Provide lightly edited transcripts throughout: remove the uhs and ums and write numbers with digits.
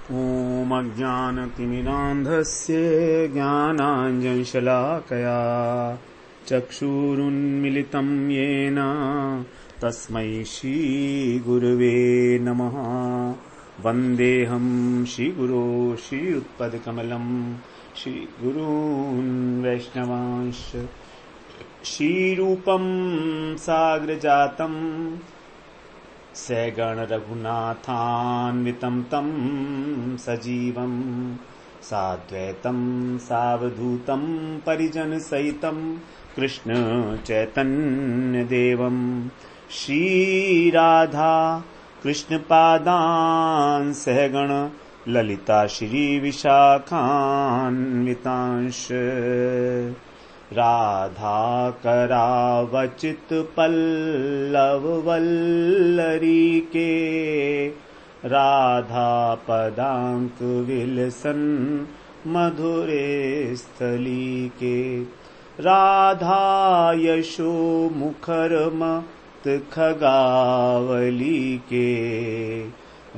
ॐ अज्ञानतिमिरान्धस्य ज्ञानाञ्जनशलाकया चक्षुरुन्मिलितं येन तस्मै श्रीगुरवे नमः। वन्देऽहं श्रीगुरो श्रीयुत्पदकमलं श्रीगुरून् वैष्णवांश्च श्रीरूपं साग्रजातं सगण रघुनाथान्वितं तं सजीवं साद्वैतं सावधूतं परिजनसहितं कृष्ण चैतन्यदेवं श्रीराधा कृष्णपादान् सहगण ललिता श्रीविशाखान्वितांश्च राधा करावचित पल्लव वल्लरी के राधा पदांक विलसन मधुरे स्थली के राधा यशो मुखर मत खगावली के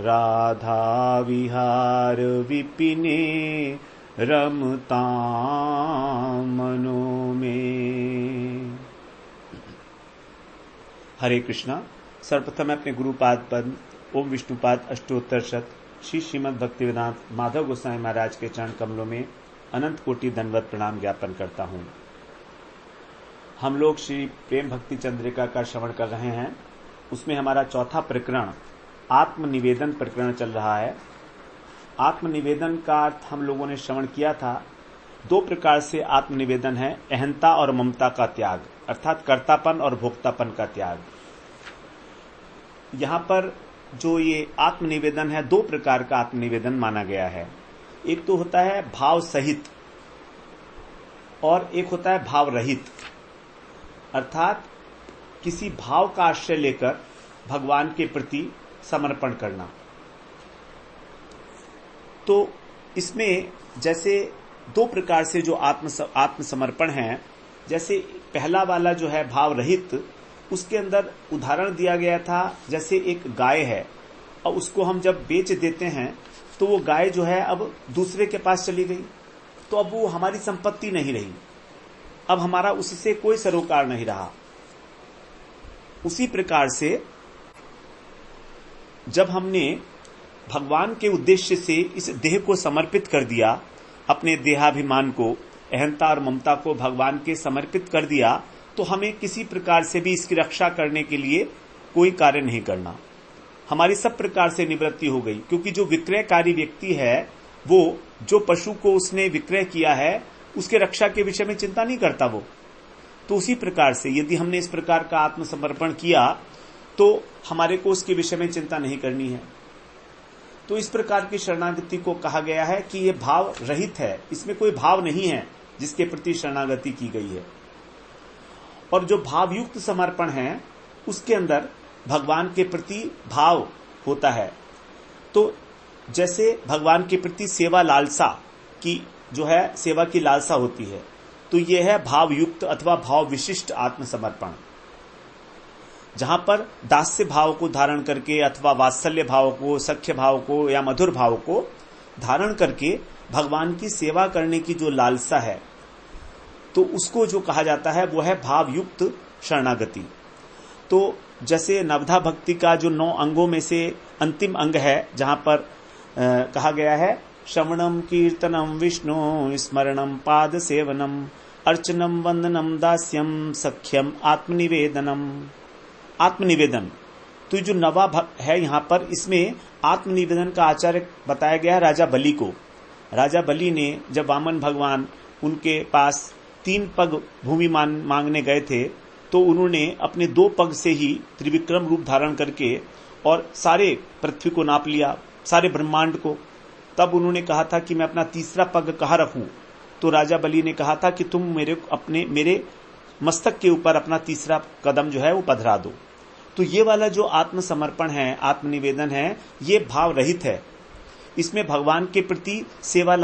राधा विहार विपिने रमता मनो में। हरे कृष्णा। सर्वप्रथम मैं अपने गुरुपाद पद ओम विष्णुपाद अष्टोत्तर शत श्री श्रीमद् भक्तिवेदांत माधव गोसाई महाराज के चरण कमलों में अनंत कोटि दंडवत प्रणाम ज्ञापन करता हूं। हम लोग श्री प्रेम भक्ति चंद्रिका का श्रवण कर रहे हैं। उसमें हमारा चौथा प्रकरण आत्मनिवेदन प्रकरण चल रहा है। आत्मनिवेदन का अर्थ हम लोगों ने श्रवण किया था। दो प्रकार से आत्मनिवेदन है, अहंता और ममता का त्याग, अर्थात कर्तापन और भोक्तापन का त्याग। यहां पर जो ये आत्मनिवेदन है, दो प्रकार का आत्मनिवेदन माना गया है। एक तो होता है भाव सहित और एक होता है भाव रहित, अर्थात किसी भाव का आश्रय लेकर भगवान के प्रति समर्पण करना। तो इसमें जैसे दो प्रकार से जो आत्मसमर्पण है, जैसे पहला वाला जो है भाव रहित, उसके अंदर उदाहरण दिया गया था जैसे एक गाय है और उसको हम जब बेच देते हैं तो वो गाय जो है अब दूसरे के पास चली गई, तो अब वो हमारी संपत्ति नहीं रही, अब हमारा उससे कोई सरोकार नहीं रहा। उसी प्रकार से जब हमने भगवान के उद्देश्य से इस देह को समर्पित कर दिया, अपने देहाभिमान को, अहंता और ममता को भगवान के समर्पित कर दिया, तो हमें किसी प्रकार से भी इसकी रक्षा करने के लिए कोई कार्य नहीं करना। हमारी सब प्रकार से निवृत्ति हो गई, क्योंकि जो विक्रयकारी व्यक्ति है वो जो पशु को उसने विक्रय किया है उसके रक्षा के विषय में चिंता नहीं करता वो। तो उसी प्रकार से यदि हमने इस प्रकार का आत्मसमर्पण किया तो हमारे को उसके विषय में चिंता नहीं करनी है। तो इस प्रकार की शरणागति को कहा गया है कि यह भाव रहित है, इसमें कोई भाव नहीं है जिसके प्रति शरणागति की गई है। और जो भावयुक्त समर्पण है उसके अंदर भगवान के प्रति भाव होता है। तो जैसे भगवान के प्रति सेवा लालसा की जो है, सेवा की लालसा होती है, तो यह है भावयुक्त अथवा भाव विशिष्ट आत्मसमर्पण। जहां पर दास्य भाव को धारण करके अथवा वात्सल्य भाव को, सख्य भाव को या मधुर भाव को धारण करके भगवान की सेवा करने की जो लालसा है, तो उसको जो कहा जाता है वो है भावयुक्त शरणागति। तो जैसे नवधा भक्ति का जो 9 अंगों में से अंतिम अंग है, जहां पर कहा गया है श्रवणम कीर्तनम विष्णु स्मरणम पाद सेवनम अर्चनम वंदनम दास्यम सख्यम आत्मनिवेदनम। आत्मनिवेदन तो जो नवा है यहां पर, इसमें आत्मनिवेदन का आचार्य बताया गया है राजा बलि को। राजा बलि ने जब वामन भगवान उनके पास 3 पग भूमि मांगने गए थे, तो उन्होंने अपने 2 पग से ही त्रिविक्रम रूप धारण करके और सारे पृथ्वी को नाप लिया, सारे ब्रह्मांड को। तब उन्होंने कहा था कि मैं अपना तीसरा पग कहाँ रखूं। तो राजा बलि ने कहा था कि तुम मेरे मस्तक के ऊपर अपना तीसरा कदम जो है वो पधरा दो। तो ये वाला जो आत्मसमर्पण है, आत्मनिवेदन है, ये भाव रहित है। इसमें भगवान के प्रति सेवा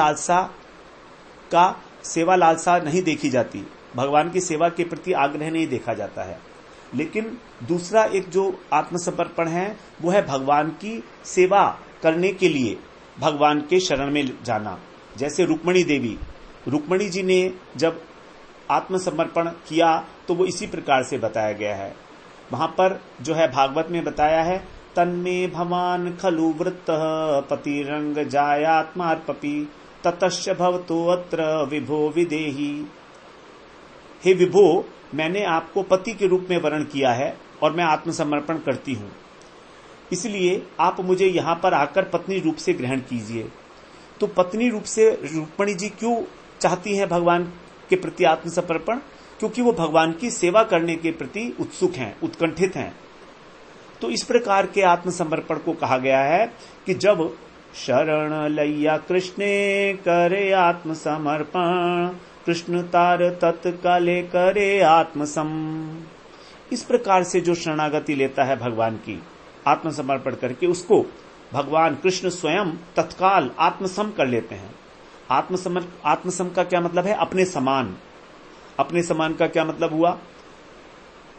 लालसा नहीं देखी जाती, भगवान की सेवा के प्रति आग्रह नहीं देखा जाता है। लेकिन दूसरा एक जो आत्मसमर्पण है वो है भगवान की सेवा करने के लिए भगवान के शरण में जाना। जैसे रुक्मणी जी ने जब आत्मसमर्पण किया तो वो इसी प्रकार से बताया गया है। वहां पर जो है भागवत में बताया है, तन्मे भवान खलु वृत्तः पतिरंग जायात्मार्पपि ततश्च भवतो अत्र विभो विदेही। हे विभो, मैंने आपको पति के रूप में वर्ण किया है और मैं आत्मसमर्पण करती हूं, इसलिए आप मुझे यहां पर आकर पत्नी रूप से ग्रहण कीजिए। तो पत्नी रूप से रुक्मिणी जी क्यों चाहती हैं भगवान के प्रति आत्मसमर्पण? क्योंकि वो भगवान की सेवा करने के प्रति उत्सुक हैं, उत्कंठित हैं। तो इस प्रकार के आत्मसमर्पण को कहा गया है कि जब शरण लैया कृष्णे करे आत्मसमर्पण, कृष्ण तार तत्काले करे आत्मसम। इस प्रकार से जो शरणागति लेता है भगवान की आत्मसमर्पण करके, उसको भगवान कृष्ण स्वयं तत्काल आत्मसम कर लेते हैं। आत्मसम का क्या मतलब है? अपने समान। अपने समान का क्या मतलब हुआ?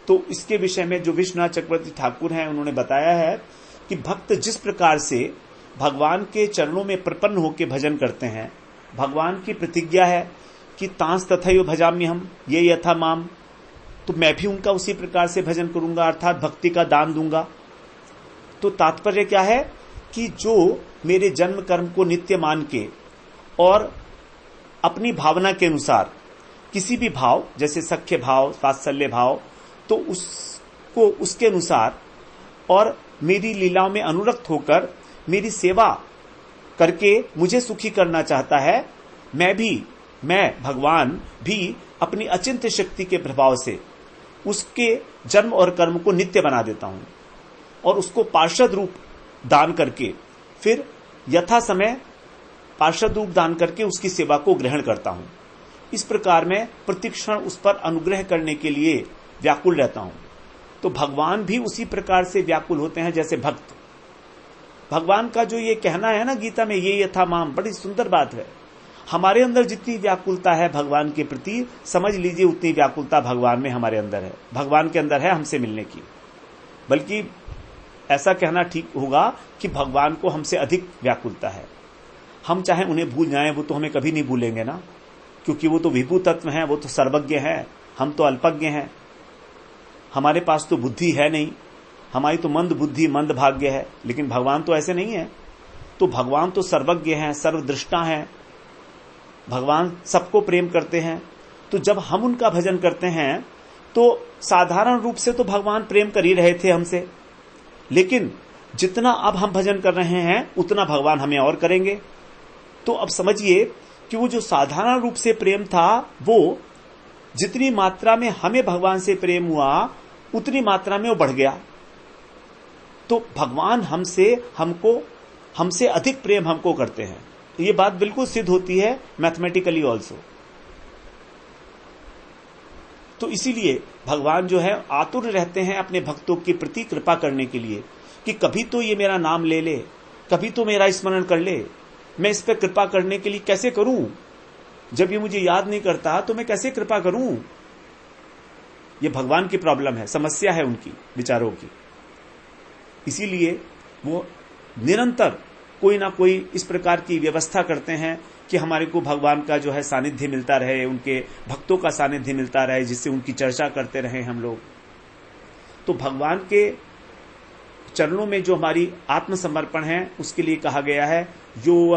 तो इसके विषय में जो विश्वनाथ चक्रवर्ती ठाकुर हैं उन्होंने बताया है कि भक्त जिस प्रकार से भगवान के चरणों में प्रपन्न होकर भजन करते हैं, भगवान की प्रतिज्ञा है कि तांस तथैव भजाम्य हम ये यथा माम, तो मैं भी उनका उसी प्रकार से भजन करूंगा, अर्थात भक्ति का दान दूंगा। तो तात्पर्य क्या है कि जो मेरे जन्म कर्म को नित्य मान के और अपनी भावना के अनुसार किसी भी भाव, जैसे सख्य भाव, वात्सल्य भाव, तो उसको उसके अनुसार और मेरी लीलाओं में अनुरक्त होकर मेरी सेवा करके मुझे सुखी करना चाहता है, मैं भगवान भी अपनी अचिंत्य शक्ति के प्रभाव से उसके जन्म और कर्म को नित्य बना देता हूं और उसको पार्षद रूप दान करके फिर यथा समय पार्षद रूप दान करके उसकी सेवा को ग्रहण करता हूं। इस प्रकार मैं प्रतिक्षण उस पर अनुग्रह करने के लिए व्याकुल रहता हूं। तो भगवान भी उसी प्रकार से व्याकुल होते हैं जैसे भक्त। भगवान का जो ये कहना है ना गीता में, ये यथा माम, बड़ी सुंदर बात है। हमारे अंदर जितनी व्याकुलता है भगवान के प्रति, समझ लीजिए उतनी व्याकुलता भगवान में हमारे अंदर है, भगवान के अंदर है हमसे मिलने की। बल्कि ऐसा कहना ठीक होगा कि भगवान को हमसे अधिक व्याकुलता है। हम चाहे उन्हें भूल जाएं, वो तो हमें कभी नहीं भूलेंगे ना, क्योंकि वो तो विभू तत्व हैं, वो तो सर्वज्ञ हैं, हम तो अल्पज्ञ हैं। हमारे पास तो बुद्धि है नहीं, हमारी तो मंद बुद्धि, मंद भाग्य है, लेकिन भगवान तो ऐसे नहीं है। तो भगवान तो सर्वज्ञ हैं, सर्वदृष्टा हैं, भगवान सबको प्रेम करते हैं। तो जब हम उनका भजन करते हैं तो साधारण रूप से तो भगवान प्रेम कर ही रहे थे हमसे, लेकिन जितना अब हम भजन कर रहे हैं उतना भगवान हमें और करेंगे। तो अब समझिए कि वो जो साधारण रूप से प्रेम था, वो जितनी मात्रा में हमें भगवान से प्रेम हुआ उतनी मात्रा में वो बढ़ गया। तो भगवान हमसे अधिक प्रेम हमको करते हैं। तो ये बात बिल्कुल सिद्ध होती है मैथमेटिकली ऑल्सो। तो इसीलिए भगवान जो है आतुर रहते हैं अपने भक्तों के प्रति कृपा करने के लिए कि कभी तो ये मेरा नाम ले ले, कभी तो मेरा स्मरण कर ले। मैं इस पर कृपा करने के लिए कैसे करूं? जब ये मुझे याद नहीं करता तो मैं कैसे कृपा करूं? ये भगवान की प्रॉब्लम है, समस्या है उनकी विचारों की। इसीलिए वो निरंतर कोई ना कोई इस प्रकार की व्यवस्था करते हैं कि हमारे को भगवान का जो है सानिध्य मिलता रहे, उनके भक्तों का सानिध्य मिलता रहे, जिससे उनकी चर्चा करते रहे हम लोग। तो भगवान के चरणों में जो हमारी आत्मसमर्पण है उसके लिए कहा गया है, यो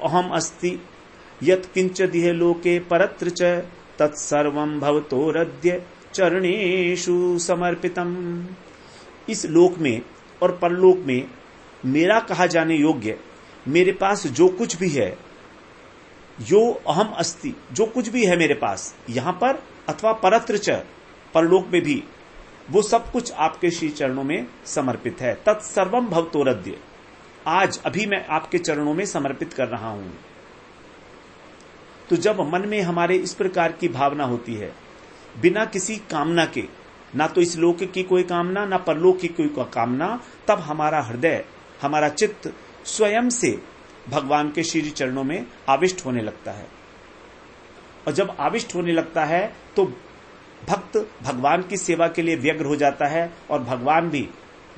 अहम अस्ति यत् किंच दिह लोके परत्र च तत्सर्वं भवतोरद्य चरणेषु समर्पितम। इस लोक में और परलोक में मेरा कहा जाने योग्य मेरे पास जो कुछ भी है, यो अहम अस्ति, जो कुछ भी है मेरे पास यहां पर अथवा परत्र च, परलोक में भी, वो सब कुछ आपके श्री चरणों में समर्पित है। तत्सर्वम भवतोरद्य, आज अभी मैं आपके चरणों में समर्पित कर रहा हूं। तो जब मन में हमारे इस प्रकार की भावना होती है, बिना किसी कामना के, ना तो इस लोक की कोई कामना, ना परलोक की कोई कामना, तब हमारा हृदय, हमारा चित्त स्वयं से भगवान के श्री चरणों में आविष्ट होने लगता है। और जब आविष्ट होने लगता है तो भक्त भगवान की सेवा के लिए व्यग्र हो जाता है और भगवान भी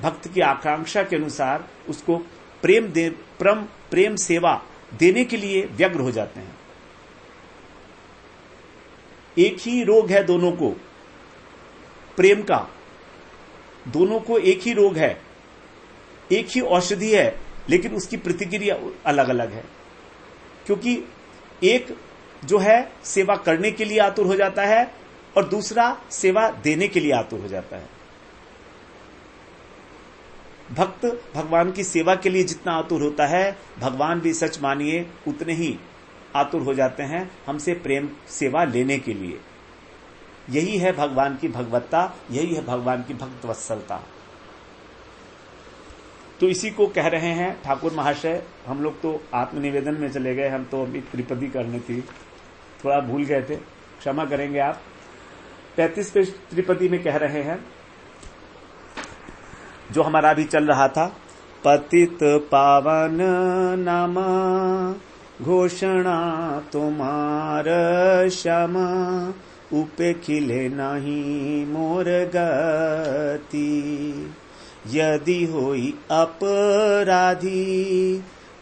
भक्त की आकांक्षा के अनुसार उसको प्रेम सेवा देने के लिए व्यग्र हो जाते हैं। एक ही रोग है दोनों को, प्रेम का, दोनों को एक ही रोग है, एक ही औषधि है, लेकिन उसकी प्रतिक्रिया अलग अलग है। क्योंकि एक जो है सेवा करने के लिए आतुर हो जाता है और दूसरा सेवा देने के लिए आतुर हो जाता है। भक्त भगवान की सेवा के लिए जितना आतुर होता है, भगवान भी सच मानिए उतने ही आतुर हो जाते हैं हमसे प्रेम सेवा लेने के लिए। यही है भगवान की भगवत्ता, यही है भगवान की भक्त वत्सलता। तो इसी को कह रहे हैं ठाकुर महाशय। हम लोग तो आत्मनिवेदन में चले गए, हम तो अभी त्रिपदी करनी थी, थोड़ा भूल गए थे, क्षमा करेंगे आप। 35वें त्रिपदी में कह रहे हैं जो हमारा अभी चल रहा था, पतित पावन नाम घोषणा तुम्हार श्याम, उपेखिले नहीं मोर गति, यदि होई अपराधी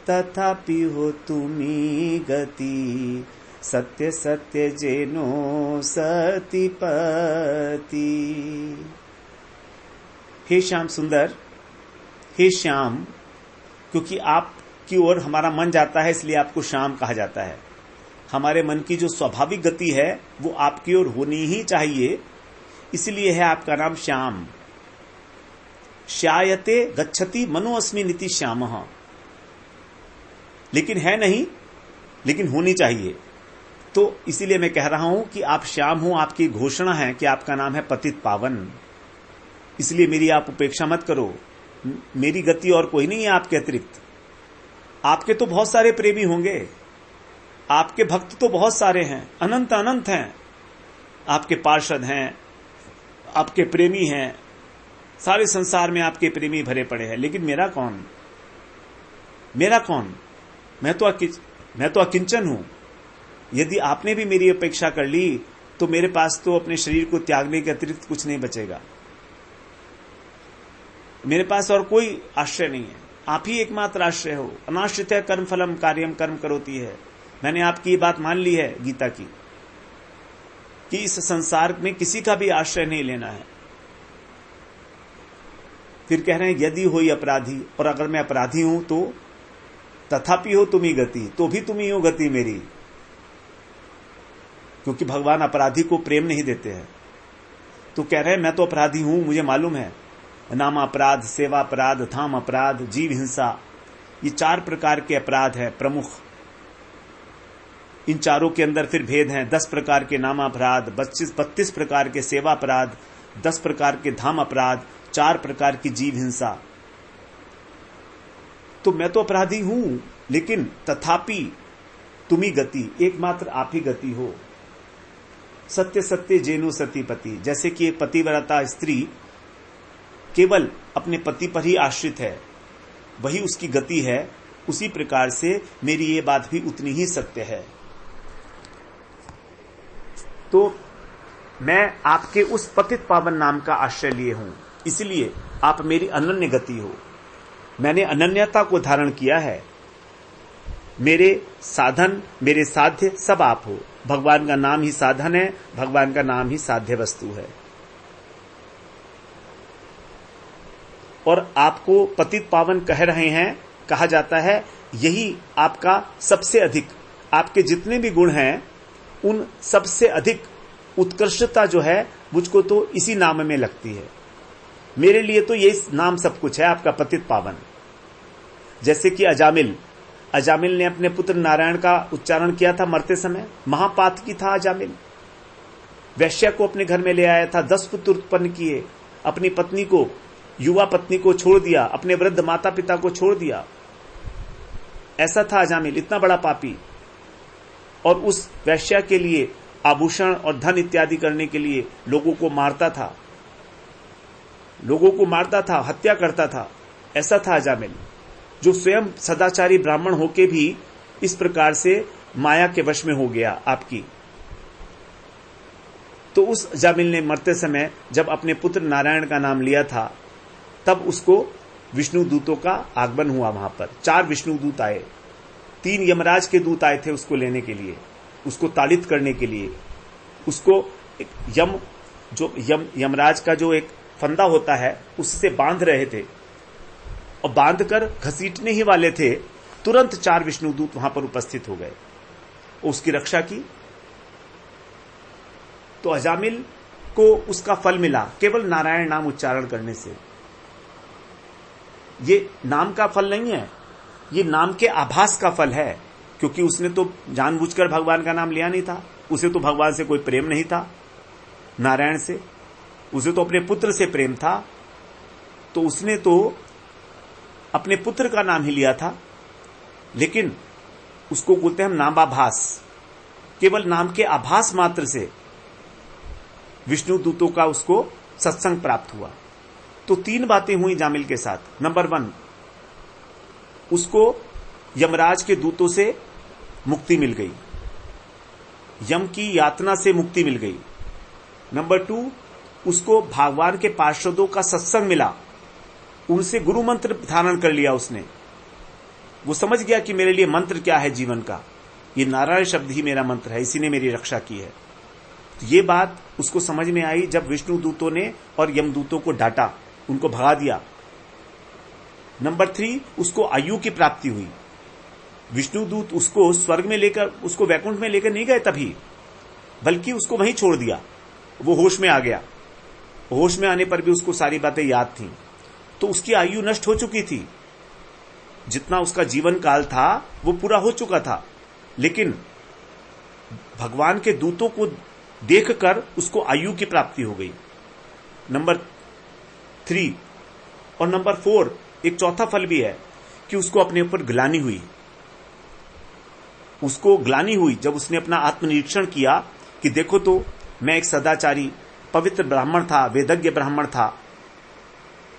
तथापि हो तुम्ही गति, सत्य सत्य जेनो सतीपति। हे श्याम सुंदर, हे श्याम, क्योंकि आपकी ओर हमारा मन जाता है इसलिए आपको श्याम कहा जाता है। हमारे मन की जो स्वाभाविक गति है वो आपकी ओर होनी ही चाहिए, इसलिए है आपका नाम श्याम। श्यायते गच्छति मनो अस्मि नीति श्यामः, लेकिन है नहीं, लेकिन होनी चाहिए। तो इसीलिए मैं कह रहा हूं कि आप श्याम हो, आपकी घोषणा है कि आपका नाम है पतित पावन, इसलिए मेरी आप उपेक्षा मत करो। मेरी गति और कोई नहीं है आपके अतिरिक्त। आपके तो बहुत सारे प्रेमी होंगे, आपके भक्त तो बहुत सारे हैं, अनंत अनंत हैं, आपके पार्षद हैं, आपके प्रेमी हैं, सारे संसार में आपके प्रेमी भरे पड़े हैं, लेकिन मेरा कौन? मेरा कौन? मैं तो अकिंचन हूं। यदि आपने भी मेरी अपेक्षा कर ली तो मेरे पास तो अपने शरीर को त्यागने के अतिरिक्त कुछ नहीं बचेगा। मेरे पास और कोई आश्रय नहीं है, आप ही एकमात्र आश्रय हो। अनाश्रित है कर्म फलम कार्यम कर्म करोती है। मैंने आपकी ये बात मान ली है गीता की कि इस संसार में किसी का भी आश्रय नहीं लेना है। फिर कह रहे हैं यदि होई अपराधी, और अगर मैं अपराधी हूं तो तथापि हो तुम्ही गति, तो भी तुम ही हो गति मेरी, क्योंकि भगवान अपराधी को प्रेम नहीं देते हैं। तो कह रहे हैं मैं तो अपराधी हूं, मुझे मालूम है। नाम अपराध, सेवा अपराध, धाम अपराध, जीव हिंसा, ये 4 प्रकार के अपराध हैं प्रमुख। इन चारों के अंदर फिर भेद हैं। 10 प्रकार के नाम अपराध, 32 प्रकार के सेवा अपराध, 10 प्रकार के धाम अपराध, 4 प्रकार की जीव हिंसा। तो मैं तो अपराधी हूं, लेकिन तथापि तुम्ही गति, एकमात्र आप ही गति हो। सत्य सत्य जेनु सतीपति, जैसे कि एक पतिव्रता स्त्री केवल अपने पति पर ही आश्रित है, वही उसकी गति है, उसी प्रकार से मेरी ये बात भी उतनी ही सत्य है। तो मैं आपके उस पतित पावन नाम का आश्रय लिए हूं, इसलिए आप मेरी अनन्य गति हो। मैंने अनन्यता को धारण किया है। मेरे साधन, मेरे साध्य सब आप हो। भगवान का नाम ही साधन है, भगवान का नाम ही साध्य वस्तु है। और आपको पतित पावन कह रहे हैं, कहा जाता है, यही आपका सबसे अधिक, आपके जितने भी गुण हैं उन सबसे अधिक उत्कृष्टता जो है मुझको तो इसी नाम में लगती है। मेरे लिए तो ये नाम सब कुछ है, आपका पतित पावन। जैसे कि अजामिल ने अपने पुत्र नारायण का उच्चारण किया था मरते समय, महापातकी था अजामिल। वैश्या को अपने घर में ले आया था, 10 पुत्र उत्पन्न किए, अपनी पत्नी को, युवा पत्नी को छोड़ दिया, अपने वृद्ध माता पिता को छोड़ दिया। ऐसा था अजामिल, इतना बड़ा पापी। और उस वैश्या के लिए आभूषण और धन इत्यादि करने के लिए लोगों को मारता था, हत्या करता था। ऐसा था अजामिल, जो स्वयं सदाचारी ब्राह्मण होके भी इस प्रकार से माया के वश में हो गया आपकी। तो उस अजामिल ने मरते समय जब अपने पुत्र नारायण का नाम लिया था तब उसको विष्णु दूतों का आगमन हुआ। वहां पर 4 विष्णु दूत आए, 3 यमराज के दूत आए थे उसको लेने के लिए, उसको ताड़ित करने के लिए। उसको यमराज का जो एक फंदा होता है उससे बांध रहे थे, और बांधकर घसीटने ही वाले थे, तुरंत 4 विष्णुदूत वहां पर उपस्थित हो गए, उसकी रक्षा की। तो अजामिल को उसका फल मिला केवल नारायण नाम उच्चारण करने से। ये नाम का फल नहीं है, ये नाम के आभास का फल है, क्योंकि उसने तो जानबूझकर भगवान का नाम लिया नहीं था। उसे तो भगवान से कोई प्रेम नहीं था, नारायण से, उसे तो अपने पुत्र से प्रेम था, तो उसने तो अपने पुत्र का नाम ही लिया था। लेकिन उसको बोलते हैं हम नामाभास, केवल नाम के आभास मात्र से विष्णु दूतों का उसको सत्संग प्राप्त हुआ। तो 3 बातें हुई जामिल के साथ। नंबर 1, उसको यमराज के दूतों से मुक्ति मिल गई, यम की यातना से मुक्ति मिल गई। नंबर 2, उसको भगवान के पार्षदों का सत्संग मिला, उनसे गुरु मंत्र धारण कर लिया उसने। वो समझ गया कि मेरे लिए मंत्र क्या है जीवन का, ये नारायण शब्द ही मेरा मंत्र है, इसी ने मेरी रक्षा की है। तो ये बात उसको समझ में आई जब विष्णु दूतों ने और यमदूतों को डांटा, उनको भगा दिया। नंबर 3, उसको आयु की प्राप्ति हुई। विष्णुदूत उसको स्वर्ग में लेकर, उसको वैकुंठ में लेकर नहीं गए तभी, बल्कि उसको वहीं छोड़ दिया। वो होश में आ गया, होश में आने पर भी उसको सारी बातें याद थीं। तो उसकी आयु नष्ट हो चुकी थी, जितना उसका जीवन काल था वो पूरा हो चुका था, लेकिन भगवान के दूतों को देखकर उसको आयु की प्राप्ति हो गई। नंबर 3 और नंबर 4, एक चौथा फल भी है कि उसको अपने ऊपर ग्लानि हुई। उसको ग्लानि हुई जब उसने अपना आत्मनिरीक्षण किया कि देखो तो मैं एक सदाचारी पवित्र ब्राह्मण था, वेदज्ञ ब्राह्मण था,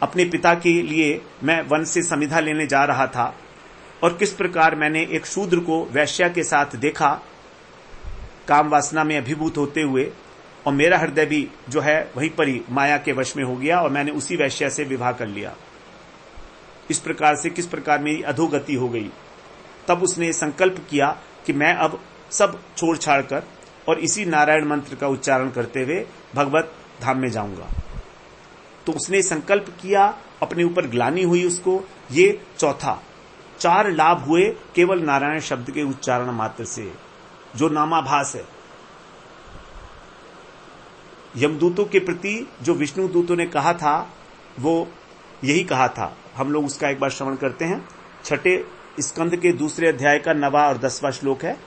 अपने पिता के लिए मैं वन से समिधा लेने जा रहा था, और किस प्रकार मैंने एक शूद्र को वैश्या के साथ देखा, काम वासना में अभिभूत होते हुए, और मेरा हृदय भी जो है वहीं पर ही माया के वश में हो गया और मैंने उसी वैश्या से विवाह कर लिया। इस प्रकार से किस प्रकार मेरी अधोगति हो गई। तब उसने संकल्प किया कि मैं अब सब छोड़ छाड़ कर और इसी नारायण मंत्र का उच्चारण करते हुए भगवत धाम में जाऊंगा। तो उसने संकल्प किया, अपने ऊपर ग्लानि हुई उसको। ये चौथा, 4 लाभ हुए केवल नारायण शब्द के उच्चारण मात्र से, जो नामाभास है। यमदूतों के प्रति जो विष्णु दूतों ने कहा था वो यही कहा था। हम लोग उसका एक बार श्रवण करते हैं। 6 स्कंद के 2 अध्याय का 9वां और 10वां श्लोक है।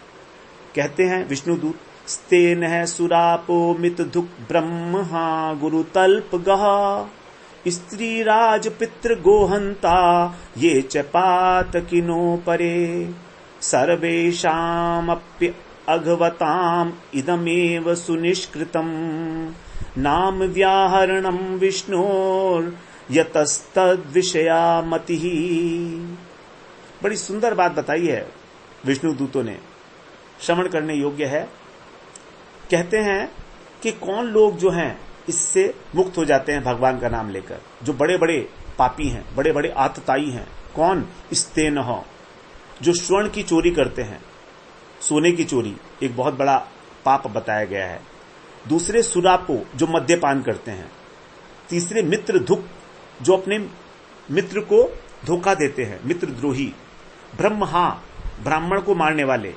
कहते हैं विष्णुदूत, स्तेन है सुरापो मित दुख ब्रह्मा गुरुतल्प गह स्त्री राज पितृ गोहंता ये च पातकिनो परे सर्वेषामप्य अघवताम इदमेव सुनिष्कृतम नाम व्याहरणम विष्णोर यतस्तद विषया मति। बड़ी सुंदर बात बताई है विष्णु दूतों ने, श्रवण करने योग्य है। कहते हैं कि कौन लोग जो हैं इससे मुक्त हो जाते हैं भगवान का नाम लेकर, जो बड़े बड़े पापी हैं, बड़े बड़े आतताई हैं। कौन? स्तेनः, जो स्वर्ण की चोरी करते हैं, सोने की चोरी एक बहुत बड़ा पाप बताया गया है। दूसरे सुरापो, जो मद्यपान करते हैं। तीसरे मित्र धुक, जो अपने मित्र को धोखा देते हैं, मित्रद्रोही। ब्रह्मा, ब्राह्मण को मारने वाले।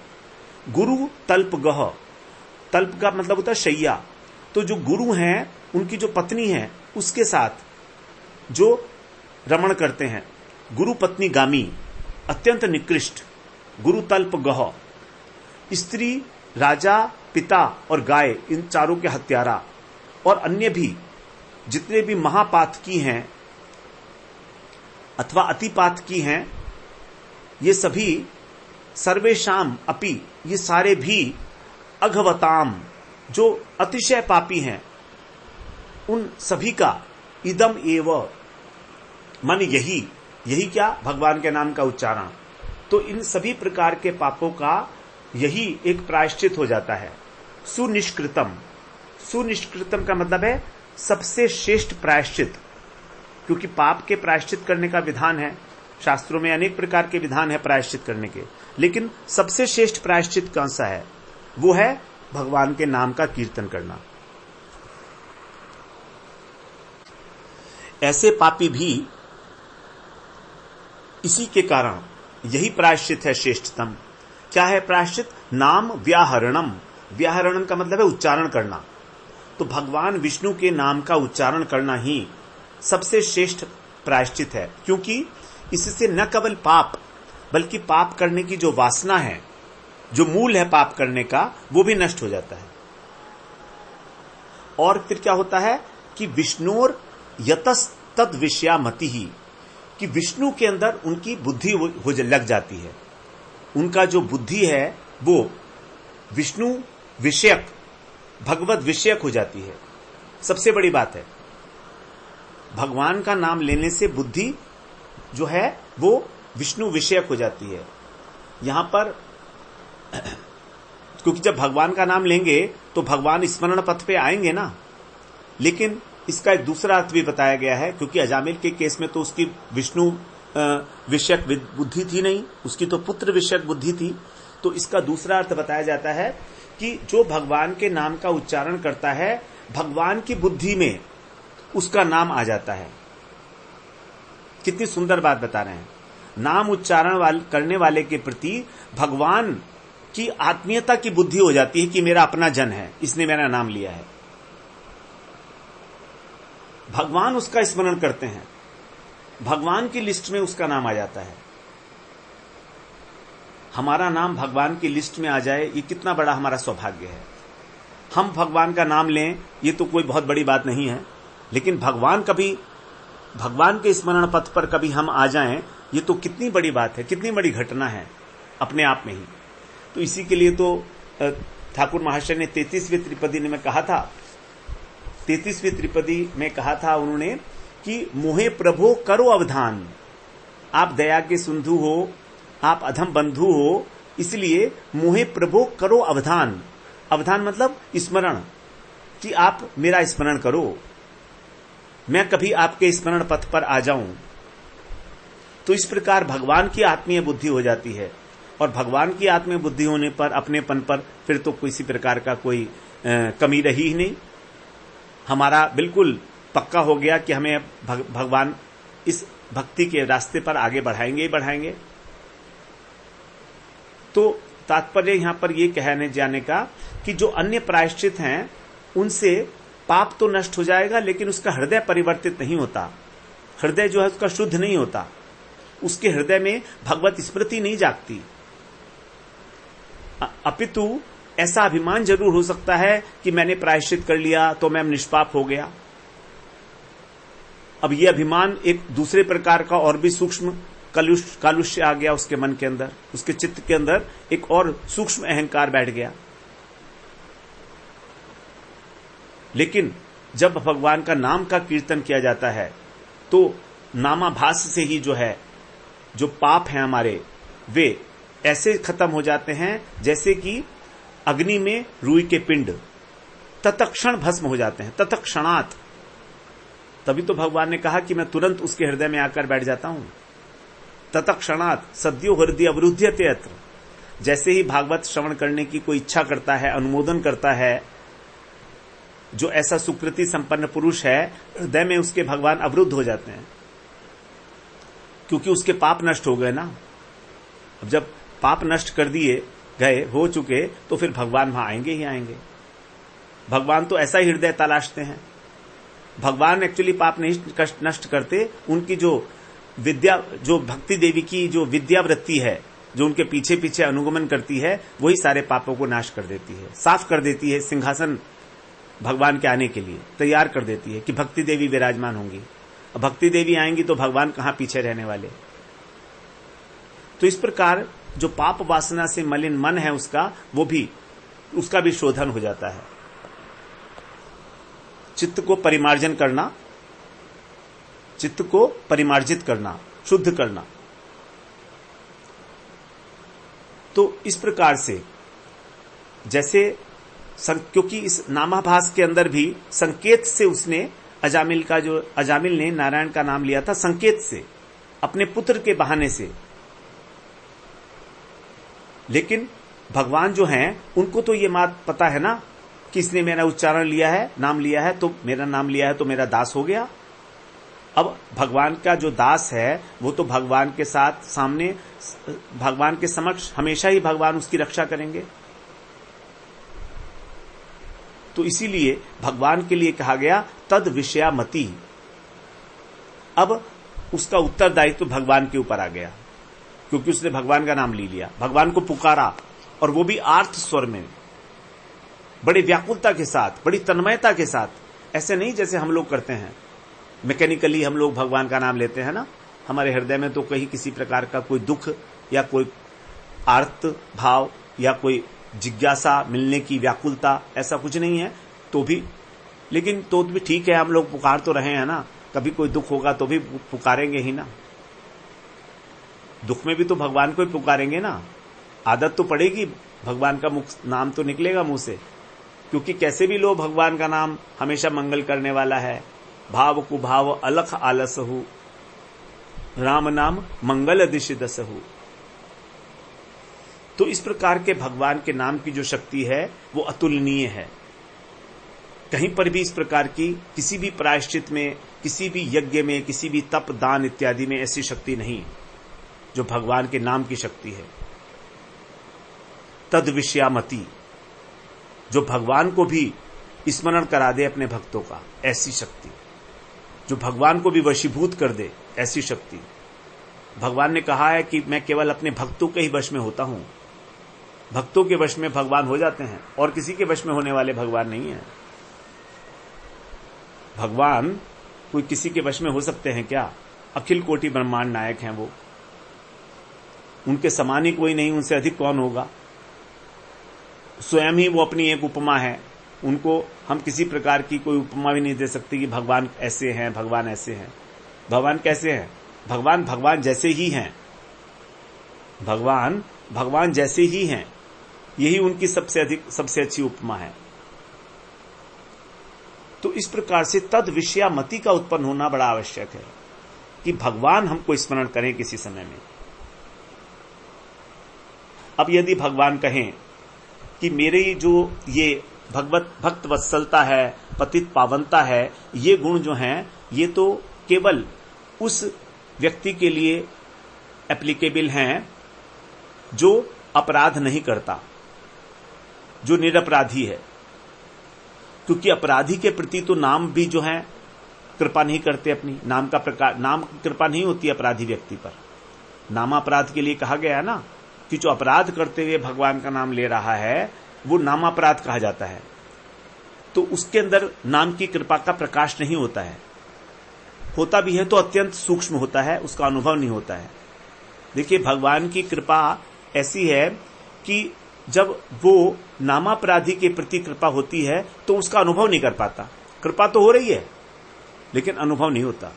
गुरु तल्प गह, तल्प का मतलब होता है शैया। तो जो गुरु हैं उनकी जो पत्नी है उसके साथ जो रमण करते हैं, गुरु पत्नी गामी, अत्यंत निकृष्ट। गुरु तल्प गह। स्त्री, राजा, पिता और गाय, इन चारों के हत्यारा। और अन्य भी जितने भी महापातकी हैं अथवा अतिपातकी हैं, ये सभी सर्वेशाम अपि, ये सारे भी अघवताम, जो अतिशय पापी हैं, उन सभी का इदम एव, मन यही, यही क्या? भगवान के नाम का उच्चारण। तो इन सभी प्रकार के पापों का यही एक प्रायश्चित हो जाता है। सुनिष्कृतम, सुनिष्कृतम का मतलब है सबसे श्रेष्ठ प्रायश्चित। क्योंकि पाप के प्रायश्चित करने का विधान है, शास्त्रों में अनेक प्रकार के विधान है प्रायश्चित करने के, लेकिन सबसे श्रेष्ठ प्रायश्चित कौन सा है? वो है भगवान के नाम का कीर्तन करना। ऐसे पापी भी इसी के कारण, यही प्रायश्चित है श्रेष्ठतम। क्या है प्रायश्चित? नाम व्याहरणम। व्याहरणम का मतलब है उच्चारण करना। तो भगवान विष्णु के नाम का उच्चारण करना ही सबसे श्रेष्ठ प्रायश्चित है, क्योंकि इससे न केवल पाप, बल्कि पाप करने की जो वासना है, जो मूल है पाप करने का, वो भी नष्ट हो जाता है। और फिर क्या होता है कि विष्णुर यतस्तद विषया मति ही, कि विष्णु के अंदर उनकी बुद्धि लग जाती है। उनका जो बुद्धि है वो विष्णु विषयक, भगवत विषयक हो जाती है। सबसे बड़ी बात है, भगवान का नाम लेने से बुद्धि जो है वो विष्णु विषयक हो जाती है। यहां पर क्योंकि जब भगवान का नाम लेंगे तो भगवान स्मरण पथ पे आएंगे ना, लेकिन इसका एक दूसरा अर्थ भी बताया गया है, क्योंकि अजामिल के केस में तो उसकी विष्णु विषयक बुद्धि थी नहीं, उसकी तो पुत्र विषयक बुद्धि थी। तो इसका दूसरा अर्थ बताया जाता है कि जो भगवान के नाम का उच्चारण करता है, भगवान की बुद्धि में उसका नाम आ जाता है। कितनी सुंदर बात बता रहे हैं। नाम उच्चारण करने वाले के प्रति भगवान की आत्मीयता की बुद्धि हो जाती है कि मेरा अपना जन है, इसने मेरा नाम लिया है। भगवान उसका स्मरण करते हैं, भगवान की लिस्ट में उसका नाम आ जाता है। हमारा नाम भगवान की लिस्ट में आ जाए, ये कितना बड़ा हमारा सौभाग्य है। हम भगवान का नाम लें, ये तो कोई बहुत बड़ी बात नहीं है, लेकिन भगवान के स्मरण पथ पर कभी हम आ जाएं, ये तो कितनी बड़ी बात है, कितनी बड़ी घटना है अपने आप में ही। तो इसी के लिए तो ठाकुर महाशय ने 33वीं त्रिपदी में कहा था, 33वीं त्रिपदी में कहा था उन्होंने कि मोहे प्रभो करो अवधान, आप दया के सिंधु हो, आप अधम बंधु हो, इसलिए मोहे प्रभो करो अवधान। अवधान मतलब स्मरण, कि आप मेरा स्मरण करो, मैं कभी आपके स्मरण पथ पर आ जाऊं। तो इस प्रकार भगवान की आत्मीय बुद्धि हो जाती है, और भगवान की आत्मीय बुद्धि होने पर, अपनेपन पर, फिर तो किसी प्रकार का कोई कमी रही ही नहीं। हमारा बिल्कुल पक्का हो गया कि हमें भगवान इस भक्ति के रास्ते पर आगे बढ़ाएंगे ही बढ़ाएंगे। तो तात्पर्य यहां पर यह कहने जाने का कि जो अन्य प्रायश्चित हैं उनसे पाप तो नष्ट हो जाएगा, लेकिन उसका हृदय परिवर्तित नहीं होता, हृदय जो है उसका शुद्ध नहीं होता, उसके हृदय में भगवत स्मृति नहीं जागती। अपितु ऐसा अभिमान जरूर हो सकता है कि मैंने प्रायश्चित कर लिया तो मैं निष्पाप हो गया। अब यह अभिमान एक दूसरे प्रकार का और भी सूक्ष्म कालुष्य आ गया उसके मन के अंदर, उसके चित्त के अंदर एक और सूक्ष्म अहंकार बैठ गया। लेकिन जब भगवान का नाम का कीर्तन किया जाता है तो नामाभास से ही जो है, जो पाप हैं हमारे, वे ऐसे खत्म हो जाते हैं जैसे कि अग्नि में रुई के पिंड तत्क्षण भस्म हो जाते हैं, तत्क्षणात। तभी तो भगवान ने कहा कि मैं तुरंत उसके हृदय में आकर बैठ जाता हूं। तत्क्षणात सद्यो हृदय अवरुध्यते अत्र। जैसे ही भागवत श्रवण करने की कोई इच्छा करता है, अनुमोदन करता है, जो ऐसा सुकृति संपन्न पुरुष है, हृदय में उसके भगवान अवरुद्ध हो जाते हैं, क्योंकि उसके पाप नष्ट हो गए ना। अब जब पाप नष्ट कर दिए गए, हो चुके, तो फिर भगवान वहां आएंगे ही आएंगे। भगवान तो ऐसा ही हृदय तलाशते हैं। भगवान एक्चुअली पाप नहीं नष्ट करते, उनकी जो विद्या, जो भक्ति देवी की जो विद्यावृत्ति है, जो उनके पीछे पीछे अनुगमन करती है, वही सारे पापों को नाश कर देती है, साफ कर देती है। सिंहासन भगवान के आने के लिए तैयार कर देती है कि भक्ति देवी विराजमान होंगी। अब भक्ति देवी आएंगी तो भगवान कहां पीछे रहने वाले। तो इस प्रकार जो पाप वासना से मलिन मन है उसका भी शोधन हो जाता है। चित्त को परिमार्जन करना, चित्त को परिमार्जित करना, शुद्ध करना। तो इस प्रकार से जैसे क्योंकि इस नामाभास के अंदर भी संकेत से उसने अजामिल ने नारायण का नाम लिया था संकेत से, अपने पुत्र के बहाने से। लेकिन भगवान जो हैं उनको तो ये बात पता है ना कि इसने मेरा उच्चारण लिया है, नाम लिया है, तो मेरा नाम लिया है तो मेरा दास हो गया। अब भगवान का जो दास है वो तो भगवान के साथ सामने, भगवान के समक्ष हमेशा ही भगवान उसकी रक्षा करेंगे। तो इसीलिए भगवान के लिए कहा गया तद विषयामति। अब उसका उत्तरदायित्व तो भगवान के ऊपर आ गया, क्योंकि उसने भगवान का नाम ले लिया, भगवान को पुकारा, और वो भी आर्त स्वर में, बड़ी व्याकुलता के साथ, बड़ी तन्मयता के साथ। ऐसे नहीं जैसे हम लोग करते हैं, मैकेनिकली हम लोग भगवान का नाम लेते हैं ना। हमारे हृदय में तो कहीं किसी प्रकार का कोई दुख या कोई आर्त भाव या कोई जिज्ञासा मिलने की व्याकुलता, ऐसा कुछ नहीं है तो भी, लेकिन तो भी ठीक है, हम लोग पुकार तो रहे हैं ना। कभी कोई दुख होगा तो भी पुकारेंगे ही ना, दुख में भी तो भगवान को ही पुकारेंगे ना। आदत तो पड़ेगी, भगवान का मुख नाम तो निकलेगा मुंह से, क्योंकि कैसे भी लो भगवान का नाम हमेशा मंगल करने वाला है। भाव कुभाव अलख आलसहु, राम नाम मंगल दिशि दसहु। तो इस प्रकार के भगवान के नाम की जो शक्ति है वो अतुलनीय है। कहीं पर भी इस प्रकार की किसी भी प्रायश्चित में, किसी भी यज्ञ में, किसी भी तप दान इत्यादि में ऐसी शक्ति नहीं जो भगवान के नाम की शक्ति है। तद विषयामति, जो भगवान को भी स्मरण करा दे अपने भक्तों का, ऐसी शक्ति, जो भगवान को भी वशीभूत कर दे, ऐसी शक्ति। भगवान ने कहा है कि मैं केवल अपने भक्तों के ही वश में होता हूं। भक्तों के वश में भगवान हो जाते हैं, और किसी के वश में होने वाले भगवान नहीं है। भगवान कोई किसी के वश में हो सकते हैं क्या? अखिल कोटि ब्रह्मांड नायक हैं वो, उनके समान ही कोई नहीं, उनसे अधिक कौन होगा। स्वयं ही वो अपनी एक उपमा है, उनको हम किसी प्रकार की कोई उपमा भी नहीं दे सकते कि भगवान ऐसे हैं, भगवान ऐसे हैं। भगवान कैसे हैं? भगवान भगवान जैसे ही हैं, भगवान भगवान जैसे ही हैं। यही उनकी सबसे अच्छी उपमा है। तो इस प्रकार से तद विषयामति का उत्पन्न होना बड़ा आवश्यक है कि भगवान हमको स्मरण करें किसी समय में। अब यदि भगवान कहें कि मेरे जो ये भक्त वत्सलता है, पतित पावनता है, ये गुण जो हैं ये तो केवल उस व्यक्ति के लिए एप्लीकेबल हैं जो अपराध नहीं करता, जो निरपराधी है। क्योंकि अपराधी के प्रति तो नाम भी जो है कृपा नहीं करते अपनी, नाम का प्रकार, नाम की कृपा नहीं होती अपराधी व्यक्ति पर। नामापराध के लिए कहा गया ना कि जो अपराध करते हुए भगवान का नाम ले रहा है वो नामापराध कहा जाता है। तो उसके अंदर नाम की कृपा का प्रकाश नहीं होता है, होता भी है तो अत्यंत सूक्ष्म होता है, उसका अनुभव नहीं होता है। देखिए, भगवान की कृपा ऐसी है कि जब वो नामापराधी के प्रति कृपा होती है तो उसका अनुभव नहीं कर पाता। कृपा तो हो रही है लेकिन अनुभव नहीं होता।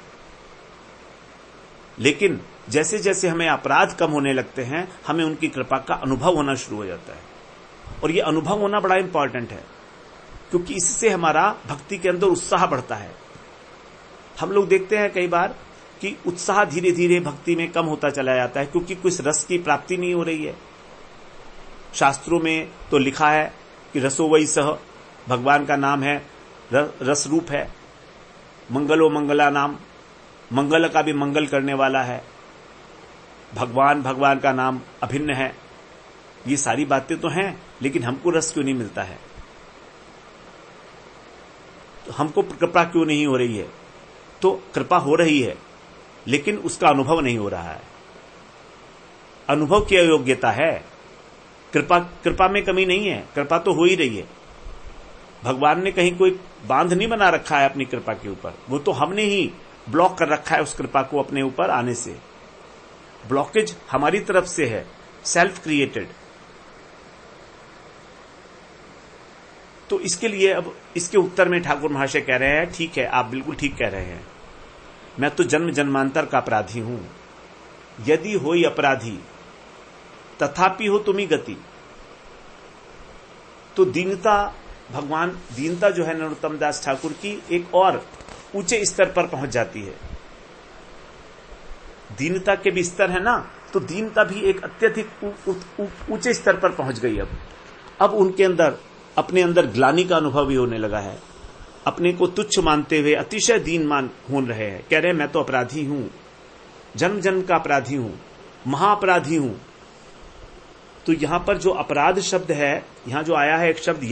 लेकिन जैसे जैसे हमें अपराध कम होने लगते हैं, हमें उनकी कृपा का अनुभव होना शुरू हो जाता है। और ये अनुभव होना बड़ा इंपॉर्टेंट है, क्योंकि इससे हमारा भक्ति के अंदर उत्साह बढ़ता है। हम लोग देखते हैं कई बार कि उत्साह धीरे धीरे भक्ति में कम होता चला जाता है, क्योंकि कुछ रस की प्राप्ति नहीं हो रही है। शास्त्रों में तो लिखा है कि रसो वही सह, भगवान का नाम है, रस रूप है। मंगलो मंगला नाम, मंगल का भी मंगल करने वाला है। भगवान का नाम अभिन्न है। ये सारी बातें तो हैं, लेकिन हमको रस क्यों नहीं मिलता है? तो हमको कृपा क्यों नहीं हो रही है? तो कृपा हो रही है लेकिन उसका अनुभव नहीं हो रहा है। अनुभव की अयोग्यता है। कृपा में कमी नहीं है, कृपा तो हो ही रही है। भगवान ने कहीं कोई बांध नहीं बना रखा है अपनी कृपा के ऊपर, वो तो हमने ही ब्लॉक कर रखा है उस कृपा को अपने ऊपर आने से। ब्लॉकेज हमारी तरफ से है, सेल्फ क्रिएटेड। तो इसके लिए अब इसके उत्तर में ठाकुर महाशय कह रहे हैं, ठीक है, आप बिल्कुल ठीक कह रहे हैं, मैं तो जन्म जन्मांतर का अपराधी हूं। यदि होई अपराधी तथापि हो तुम्ही गति। तो दीनता, भगवान दीनता जो है नरोत्तम दास ठाकुर की एक और ऊंचे स्तर पर पहुंच जाती है। दीनता के भी स्तर है ना, तो दीनता भी एक अत्यधिक ऊंचे स्तर पर पहुंच गई। अब उनके अंदर अपने अंदर ग्लानि का अनुभव भी होने लगा है। अपने को तुच्छ मानते हुए अतिशय दीनमान हो रहे हैं, कह रहे हैं मैं तो अपराधी हूं, जन्म जन्म का अपराधी हूं, महाअपराधी हूं। तो यहां पर जो अपराध शब्द है, यहां जो आया है एक शब्द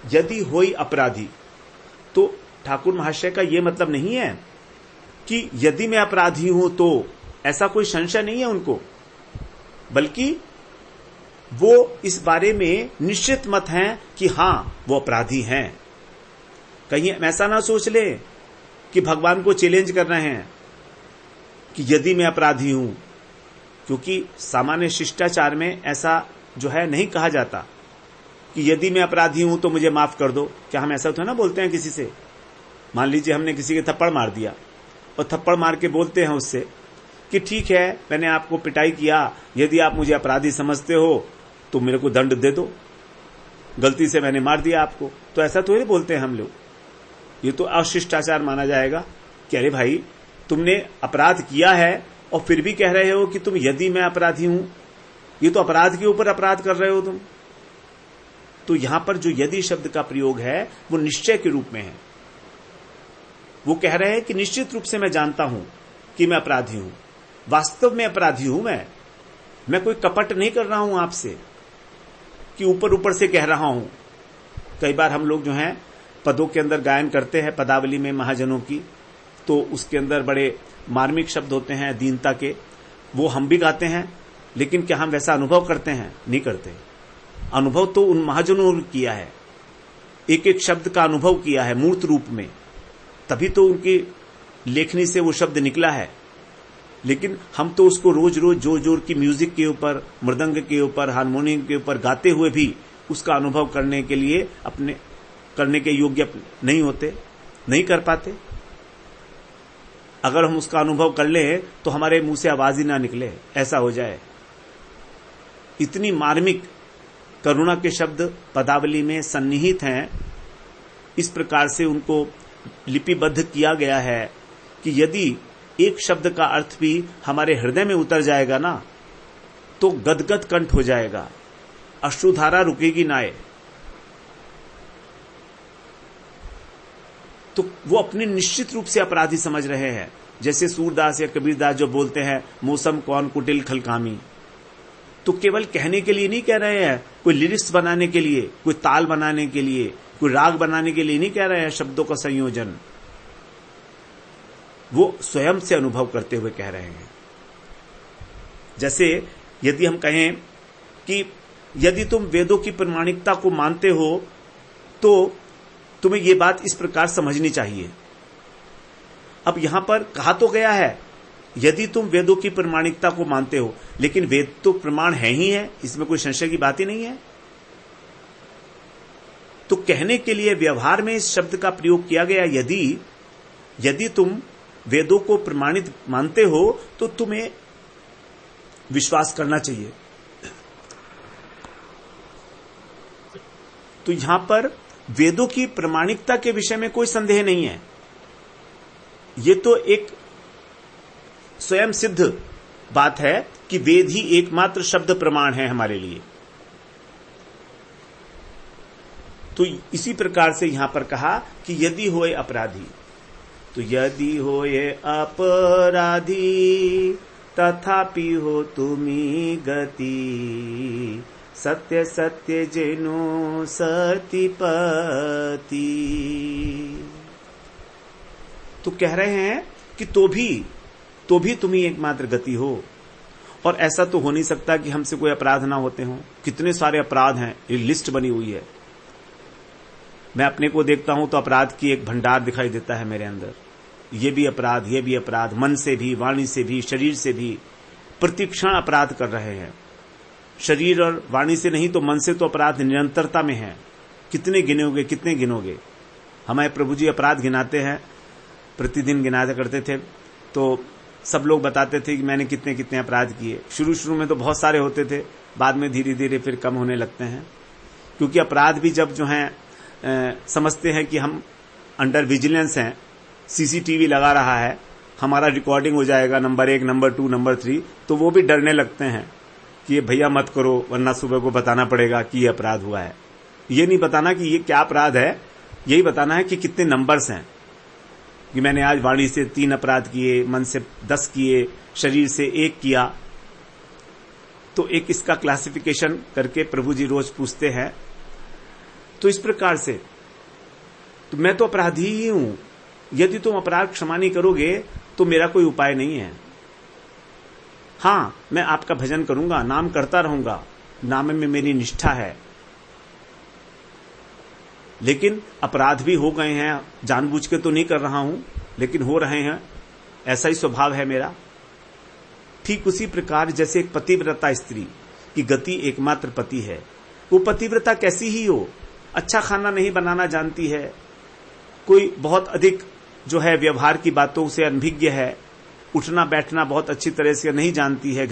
यदि होई अपराधी, तो ठाकुर महाशय का यह मतलब नहीं है कि यदि मैं अपराधी हूं तो, ऐसा कोई संशय नहीं है उनको, बल्कि वो इस बारे में निश्चित मत हैं कि हां वो अपराधी हैं। कहीं ऐसा ना सोच ले कि भगवान को चैलेंज कर रहे हैं कि यदि मैं अपराधी हूं, क्योंकि सामान्य शिष्टाचार में ऐसा जो है नहीं कहा जाता कि यदि मैं अपराधी हूं तो मुझे माफ कर दो। क्या हम ऐसा तो ना बोलते हैं किसी से? मान लीजिए हमने किसी के थप्पड़ मार दिया और थप्पड़ मार के बोलते हैं उससे कि ठीक है मैंने आपको पिटाई किया, यदि आप मुझे अपराधी समझते हो तो मेरे को दंड दे दो, गलती से मैंने मार दिया आपको। तो ऐसा तो ही बोलते हैं हम लोग, ये तो अशिष्टाचार माना जाएगा कि अरे भाई तुमने अपराध किया है और फिर भी कह रहे हो कि तुम यदि मैं अपराधी हूं, ये तो अपराध के ऊपर अपराध कर रहे हो तुम। तो यहां पर जो यदि शब्द का प्रयोग है वो निश्चय के रूप में है। वो कह रहे हैं कि निश्चित रूप से मैं जानता हूं कि मैं अपराधी हूं, वास्तव में अपराधी हूं मैं कोई कपट नहीं कर रहा हूं आपसे कि ऊपर ऊपर से कह रहा हूं। कई बार हम लोग जो हैं पदों के अंदर गायन करते हैं पदावली में महाजनों की, तो उसके अंदर बड़े मार्मिक शब्द होते हैं दीनता के, वो हम भी गाते हैं, लेकिन क्या हम वैसा अनुभव करते हैं? नहीं करते। अनुभव तो उन महाजनों ने किया है, एक एक शब्द का अनुभव किया है मूर्त रूप में, तभी तो उनकी लेखनी से वो शब्द निकला है। लेकिन हम तो उसको रोज रोज जोर जोर की म्यूजिक के ऊपर, मृदंग के ऊपर, हारमोनियम के ऊपर गाते हुए भी उसका अनुभव करने के लिए अपने करने के योग्य नहीं होते, नहीं कर पाते। अगर हम उसका अनुभव कर लें तो हमारे मुंह से आवाज ही ना निकले, ऐसा हो जाए। इतनी मार्मिक करुणा के शब्द पदावली में सन्निहित हैं, इस प्रकार से उनको लिपिबद्ध किया गया है कि यदि एक शब्द का अर्थ भी हमारे हृदय में उतर जाएगा ना, तो गदगद कंठ हो जाएगा, अश्रुधारा रुकेगी नाए। तो वो अपने निश्चित रूप से अपराधी समझ रहे हैं। जैसे सूरदास या कबीरदास जो बोलते हैं मौसम कौन कुटिल खलकामी, तो केवल कहने के लिए नहीं कह रहे हैं, कोई लिरिक्स बनाने के लिए, कोई ताल बनाने के लिए, कोई राग बनाने के लिए नहीं कह रहे हैं शब्दों का संयोजन, वो स्वयं से अनुभव करते हुए कह रहे हैं। जैसे यदि हम कहें कि यदि तुम वेदों की प्रामाणिकता को मानते हो तो तुम्हें ये बात इस प्रकार समझनी चाहिए। अब यहां पर कहा तो गया है यदि तुम वेदों की प्रामाणिकता को मानते हो, लेकिन वेद तो प्रमाण है ही है, इसमें कोई संशय की बात ही नहीं है। तो कहने के लिए व्यवहार में इस शब्द का प्रयोग किया गया, यदि तुम वेदों को प्रमाणित मानते हो तो तुम्हें विश्वास करना चाहिए। तो यहां पर वेदों की प्रामाणिकता के विषय में कोई संदेह नहीं है, ये तो एक स्वयं सिद्ध बात है कि वेद ही एकमात्र शब्द प्रमाण है हमारे लिए। तो इसी प्रकार से यहां पर कहा कि यदि होए अपराधी, तो यदि होए अपराधी तथापि हो तुम्ही गति, सत्य सत्य जेनो सतिपति। तो कह रहे हैं कि तो भी तुम्ही एकमात्र गति हो। और ऐसा तो हो नहीं सकता कि हमसे कोई अपराध ना होते हों। कितने सारे अपराध हैं, ये लिस्ट बनी हुई है। मैं अपने को देखता हूं तो अपराध की एक भंडार दिखाई देता है मेरे अंदर। ये भी अपराध, मन से भी, वाणी से भी, शरीर से भी प्रतिक्षण अपराध कर रहे हैं। शरीर और वाणी से नहीं तो मन से तो अपराध निरंतरता में है। कितने गिनोगे। हमारे प्रभु जी अपराध गिनाते हैं, प्रतिदिन गिनाया करते थे, तो सब लोग बताते थे कि मैंने कितने अपराध किए। शुरू में तो बहुत सारे होते थे, बाद में धीरे धीरे फिर कम होने लगते हैं, क्योंकि अपराध भी जब जो है समझते हैं कि हम अंडर विजिलेंस हैं, सीसीटीवी लगा रहा है, हमारा रिकॉर्डिंग हो जाएगा नंबर 1, नंबर 2, नंबर 3, तो वो भी डरने लगते हैं कि ये भैया मत करो वरना सुबह को बताना पड़ेगा कि ये अपराध हुआ है। ये नहीं बताना कि ये क्या अपराध है, यही बताना है कि कितने नंबर्स हैं, कि मैंने आज वाणी से 3 अपराध किए, मन से 10 किए, शरीर से 1 किया। तो एक इसका क्लासिफिकेशन करके प्रभु जी रोज पूछते हैं। तो इस प्रकार से तो मैं तो अपराधी ही हूं, यदि तुम अपराध क्षमा नहीं करोगे तो मेरा कोई उपाय नहीं है। हां, मैं आपका भजन करूंगा, नाम करता रहूंगा, नाम में मेरी निष्ठा है, लेकिन अपराध भी हो गए हैं, जानबूझ के तो नहीं कर रहा हूं, लेकिन हो रहे हैं, ऐसा ही स्वभाव है मेरा। ठीक उसी प्रकार जैसे एक पतिव्रता स्त्री की गति एकमात्र पति है, वो पतिव्रता कैसी ही हो, अच्छा खाना नहीं बनाना जानती है, कोई बहुत अधिक जो है व्यवहार की बातों से अनभिज्ञ है, उठना बैठना बहुत अच्छी तरह से नहीं जानती है,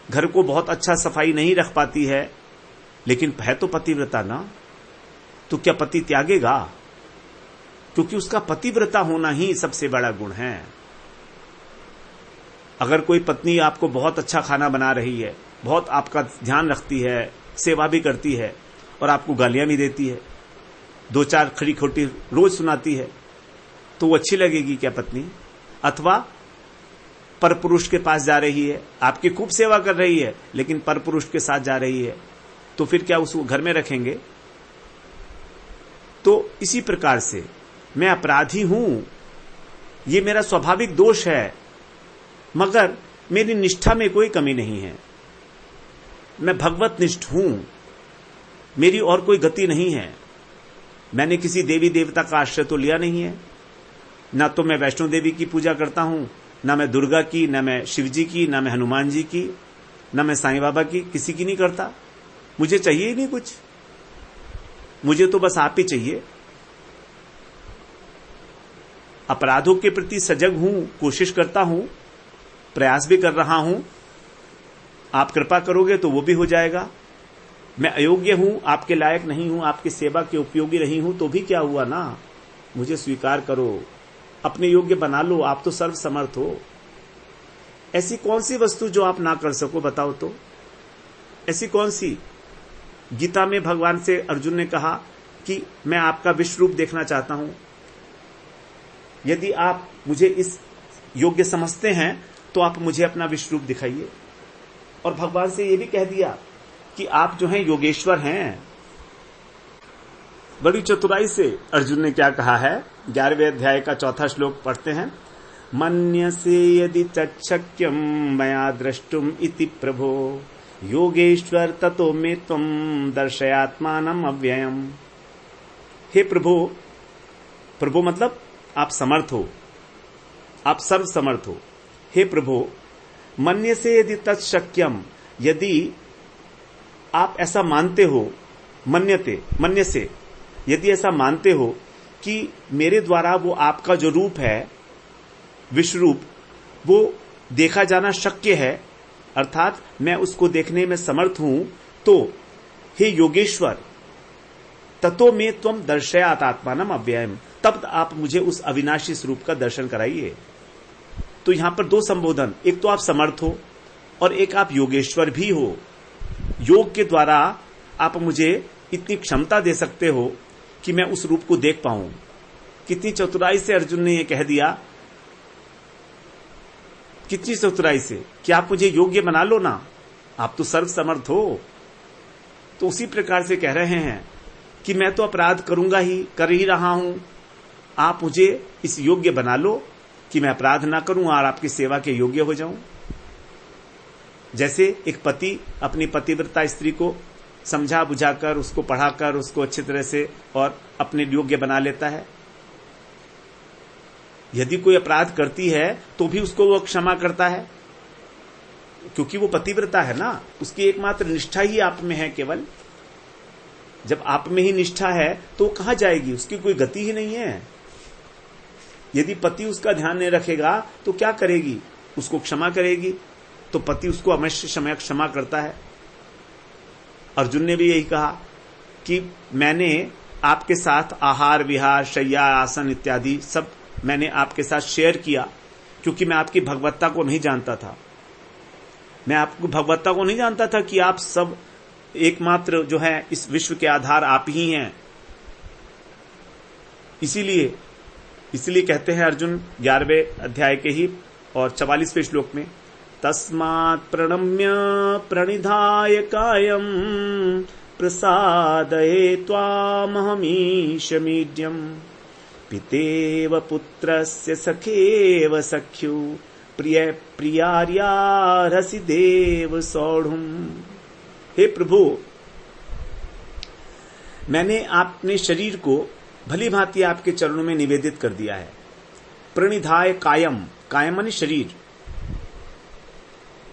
घर को बहुत अच्छा सफाई नहीं रख पाती है, लेकिन है तो पतिव्रता ना, तो क्या पति त्यागेगा? क्योंकि उसका पतिव्रता होना ही सबसे बड़ा गुण है। अगर कोई पत्नी आपको बहुत अच्छा खाना बना रही है, बहुत आपका ध्यान रखती है, सेवा भी करती है और आपको गालियां भी देती है, 2-4 खड़ी खोटी रोज सुनाती है, तो वो अच्छी लगेगी क्या पत्नी? अथवा परपुरुष के पास जा रही है, आपकी खूब सेवा कर रही है, लेकिन परपुरुष के साथ जा रही है, तो फिर क्या उसको घर में रखेंगे? तो इसी प्रकार से मैं अपराधी हूं, ये मेरा स्वाभाविक दोष है, मगर मेरी निष्ठा में कोई कमी नहीं है, मैं भगवत निष्ठ हूं, मेरी और कोई गति नहीं है, मैंने किसी देवी देवता का आश्रय तो लिया नहीं है, ना तो मैं वैष्णो देवी की पूजा करता हूं, ना मैं दुर्गा की, ना मैं शिव जी की, ना मैं हनुमान जी की, ना मैं साईं बाबा की, किसी की नहीं करता। मुझे चाहिए ही नहीं कुछ, मुझे तो बस आप ही चाहिए। अपराधों के प्रति सजग हूं, कोशिश करता हूं, प्रयास भी कर रहा हूं, आप कृपा करोगे तो वो भी हो जाएगा। मैं अयोग्य हूं, आपके लायक नहीं हूं, आपकी सेवा के उपयोगी नहीं हूं, तो भी क्या हुआ ना, मुझे स्वीकार करो, अपने योग्य बना लो, आप तो सर्वसमर्थ हो। ऐसी कौन सी वस्तु जो आप ना कर सको, बताओ तो, ऐसी कौन सी? गीता में भगवान से अर्जुन ने कहा कि मैं आपका विश्व रूप देखना चाहता हूं, यदि आप मुझे इस योग्य समझते हैं तो आप मुझे अपना विश्व रूप दिखाइए। और भगवान से यह भी कह दिया कि आप जो हैं योगेश्वर हैं। बड़ी चतुराई से अर्जुन ने क्या कहा है, 11वें अध्याय का 4था श्लोक पढ़ते हैं। मन्यसे यदि तच्छक्यम मया द्रष्टुम इति प्रभो योगेश्वर ततो मे त्वं दर्शयात्मानम अव्ययम। हे प्रभु, प्रभु मतलब आप समर्थ हो, आप सर्व समर्थ हो। हे प्रभु, मन्य से यदि तत्शक्यम, यदि आप ऐसा मानते हो, मन्य से यदि ऐसा मानते हो कि मेरे द्वारा वो आपका जो रूप है, विश्व रूप, वो देखा जाना शक्य है, अर्थात मैं उसको देखने में समर्थ हूं, तो हे योगेश्वर, ततो में त्वं दर्शयात आत्मानम अव्ययम, तब आप मुझे उस अविनाशी स्वरूप का दर्शन कराइए। तो यहां पर 2 संबोधन, एक तो आप समर्थ हो और एक आप योगेश्वर भी हो। योग के द्वारा आप मुझे इतनी क्षमता दे सकते हो कि मैं उस रूप को देख पाऊं। कितनी चतुराई से अर्जुन ने यह कह दिया, कितनी चतुराई से कि आप मुझे योग्य बना लो ना, आप तो सर्व समर्थ हो। तो उसी प्रकार से कह रहे हैं कि मैं तो अपराध करूंगा ही, कर ही रहा हूं, आप मुझे इस योग्य बना लो कि मैं अपराध ना करूं और आपकी सेवा के योग्य हो जाऊं। जैसे एक पति अपनी पतिव्रता स्त्री को समझा बुझाकर, उसको पढ़ाकर, उसको अच्छी तरह से और अपने योग्य बना लेता है। यदि कोई अपराध करती है तो भी उसको वो क्षमा करता है, क्योंकि वो पतिव्रता है ना, उसकी एकमात्र निष्ठा ही आप में है केवल। जब आप में ही निष्ठा है तो वो कहां जाएगी, उसकी कोई गति ही नहीं है। यदि पति उसका ध्यान नहीं रखेगा तो क्या करेगी, उसको क्षमा करेगी, तो पति उसको अवश्य क्षमा करता है। अर्जुन ने भी यही कहा कि मैंने आपके साथ आहार विहार शय्या आसन इत्यादि सब मैंने आपके साथ शेयर किया, क्योंकि मैं आपकी भगवत्ता को नहीं जानता था। मैं आपको भगवत्ता को नहीं जानता था कि आप सब एकमात्र जो है इस विश्व के आधार आप ही हैं। इसीलिए कहते हैं अर्जुन 11वें अध्याय के ही और 44वें श्लोक में, तस्मात् प्रणम्य प्रणिधाय कायम प्रसादये त्वामहमीशमीड्यम पितेव पुत्रस्य सखेव सख्यु प्रिय प्रियार्यारसि देव सौढ़ुम। हे प्रभु, मैंने अपने शरीर को भली भांति आपके चरणों में निवेदित कर दिया है। प्रणिधाय कायम, कायम माने शरीर,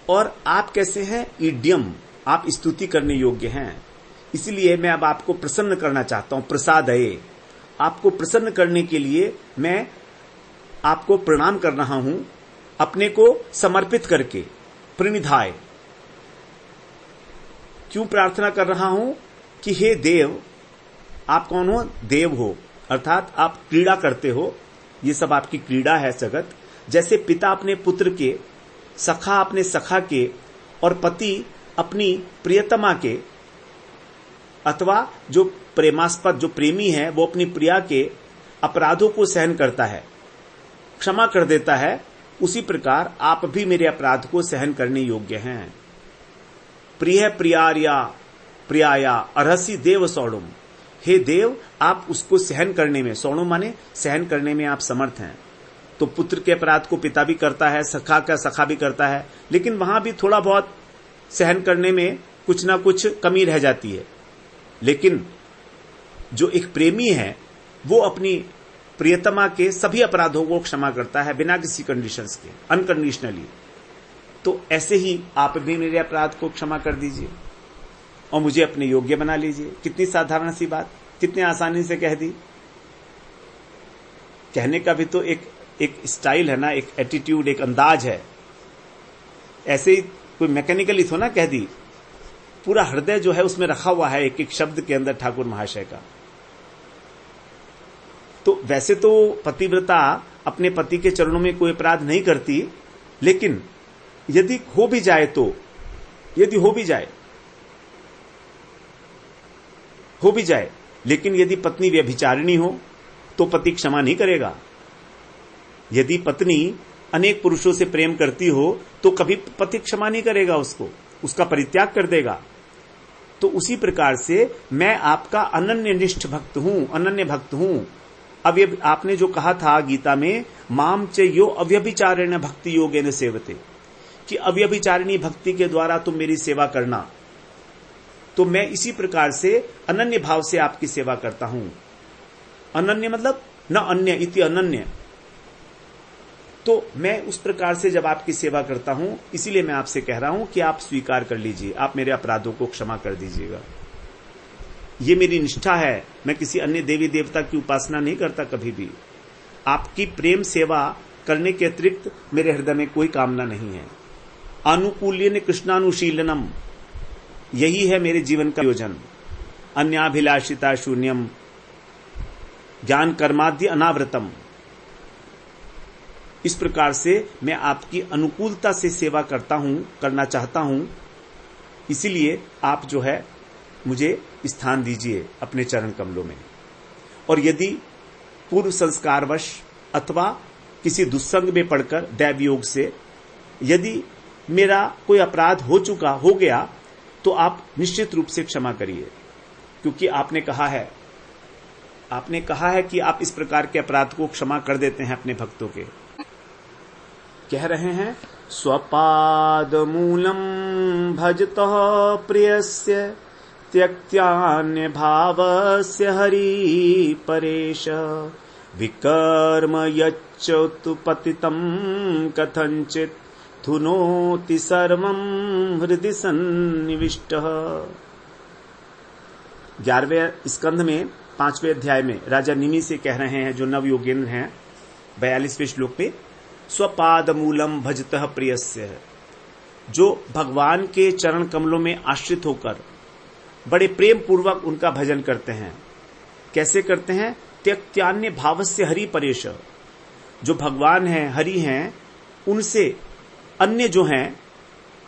और आप कैसे हैं? ईड्यम, आप स्तुति करने योग्य हैं। इसलिए मैं अब आपको प्रसन्न करना चाहता हूं। प्रसादये, आपको प्रसन्न करने के लिए मैं आपको प्रणाम कर रहा हूं, अपने को समर्पित करके। प्रणिधाय, क्यों प्रार्थना कर रहा हूं? कि हे देव, आप कौन हो? देव हो, अर्थात आप क्रीड़ा करते हो। ये सब आपकी क्रीड़ा है जगत। जैसे पिता अपने पुत्र के, सखा अपने सखा के, और पति अपनी प्रियतमा के, अथवा जो प्रेमास्पद जो प्रेमी है वो अपनी प्रिया के अपराधों को सहन करता है, क्षमा कर देता है, उसी प्रकार आप भी मेरे अपराध को सहन करने योग्य हैं। प्रिय प्रियाया अर्हसि देव सौड़ुम, हे देव, आप उसको सहन करने में, सौड़ुम माने सहन करने में आप समर्थ हैं। तो पुत्र के अपराध को पिता भी करता है, सखा का सखा भी करता है, लेकिन वहां भी थोड़ा बहुत सहन करने में कुछ ना कुछ कमी रह जाती है। लेकिन जो एक प्रेमी है वो अपनी प्रियतमा के सभी अपराधों को क्षमा करता है बिना किसी कंडीशंस के, अनकंडीशनली। तो ऐसे ही आप भी मेरे अपराध को क्षमा कर दीजिए और मुझे अपने योग्य बना लीजिए। कितनी साधारण सी बात, कितने आसानी से कह दी। कहने का भी तो एक स्टाइल है ना, एक एटीट्यूड, एक अंदाज है। ऐसे ही कोई मैकेनिकली थो ना कह दी, पूरा हृदय जो है उसमें रखा हुआ है एक एक शब्द के अंदर ठाकुर महाशय का। तो वैसे तो पतिव्रता अपने पति के चरणों में कोई अपराध नहीं करती, लेकिन यदि हो भी जाए तो, यदि हो भी जाए, लेकिन यदि पत्नी व्यभिचारिणी हो तो पति क्षमा नहीं करेगा। यदि पत्नी अनेक पुरुषों से प्रेम करती हो तो कभी पति क्षमा नहीं करेगा उसको, उसका परित्याग कर देगा। तो उसी प्रकार से मैं आपका अनन्य निष्ठ भक्त हूं, अनन्य भक्त हूं। अब ये आपने जो कहा था गीता में, माम च यो अव्यभिचारिण भक्ति योगेन सेवते, कि अव्यभिचारिणी भक्ति के द्वारा तुम मेरी सेवा करना, तो मैं इसी प्रकार से अनन्य भाव से आपकी सेवा करता हूं। अनन्य मतलब न अन्य इति अनन्य। तो मैं उस प्रकार से जब आपकी सेवा करता हूं, इसीलिए मैं आपसे कह रहा हूं कि आप स्वीकार कर लीजिए, आप मेरे अपराधों को क्षमा कर दीजिएगा। ये मेरी निष्ठा है, मैं किसी अन्य देवी देवता की उपासना नहीं करता कभी भी। आपकी प्रेम सेवा करने के अतिरिक्त मेरे हृदय में कोई कामना नहीं है। अनुकूल्यन कृष्णानुशीलनम, यही है मेरे जीवन का योजन। अन्याभिलाषिता शून्यम ज्ञान कर्माद्य अनावृतम। इस प्रकार से मैं आपकी अनुकूलता से सेवा करना चाहता हूं। इसीलिए आप जो है मुझे स्थान दीजिए अपने चरण कमलों में। और यदि पूर्व संस्कारवश अथवा किसी दुस्संग में पड़कर दैव योग से यदि मेरा कोई अपराध हो गया तो आप निश्चित रूप से क्षमा करिए, क्योंकि आपने कहा है कि आप इस प्रकार के अपराध को क्षमा कर देते हैं अपने भक्तों के। कह रहे हैं, स्वपाद मूलम भजतः प्रियस्य त्यक्त्यान्य भावस्य हरि परेश विकर्म यच्चोतु पतितं कथंचित धुनोति सर्वं हृदि सन्निविष्टः। 11वें स्कंध में 5वें अध्याय में राजा निमि से कह रहे हैं, जो नव योगेंद्र हैं, 42वें श्लोक पे, स्वपाद मूलम भजतः प्रियस्य, जो भगवान के चरण कमलों में आश्रित होकर बड़े प्रेम पूर्वक उनका भजन करते हैं। कैसे करते हैं? त्यक्त्यान्य भावस्य हरि परेश, जो भगवान हैं, हरि हैं, उनसे अन्य जो हैं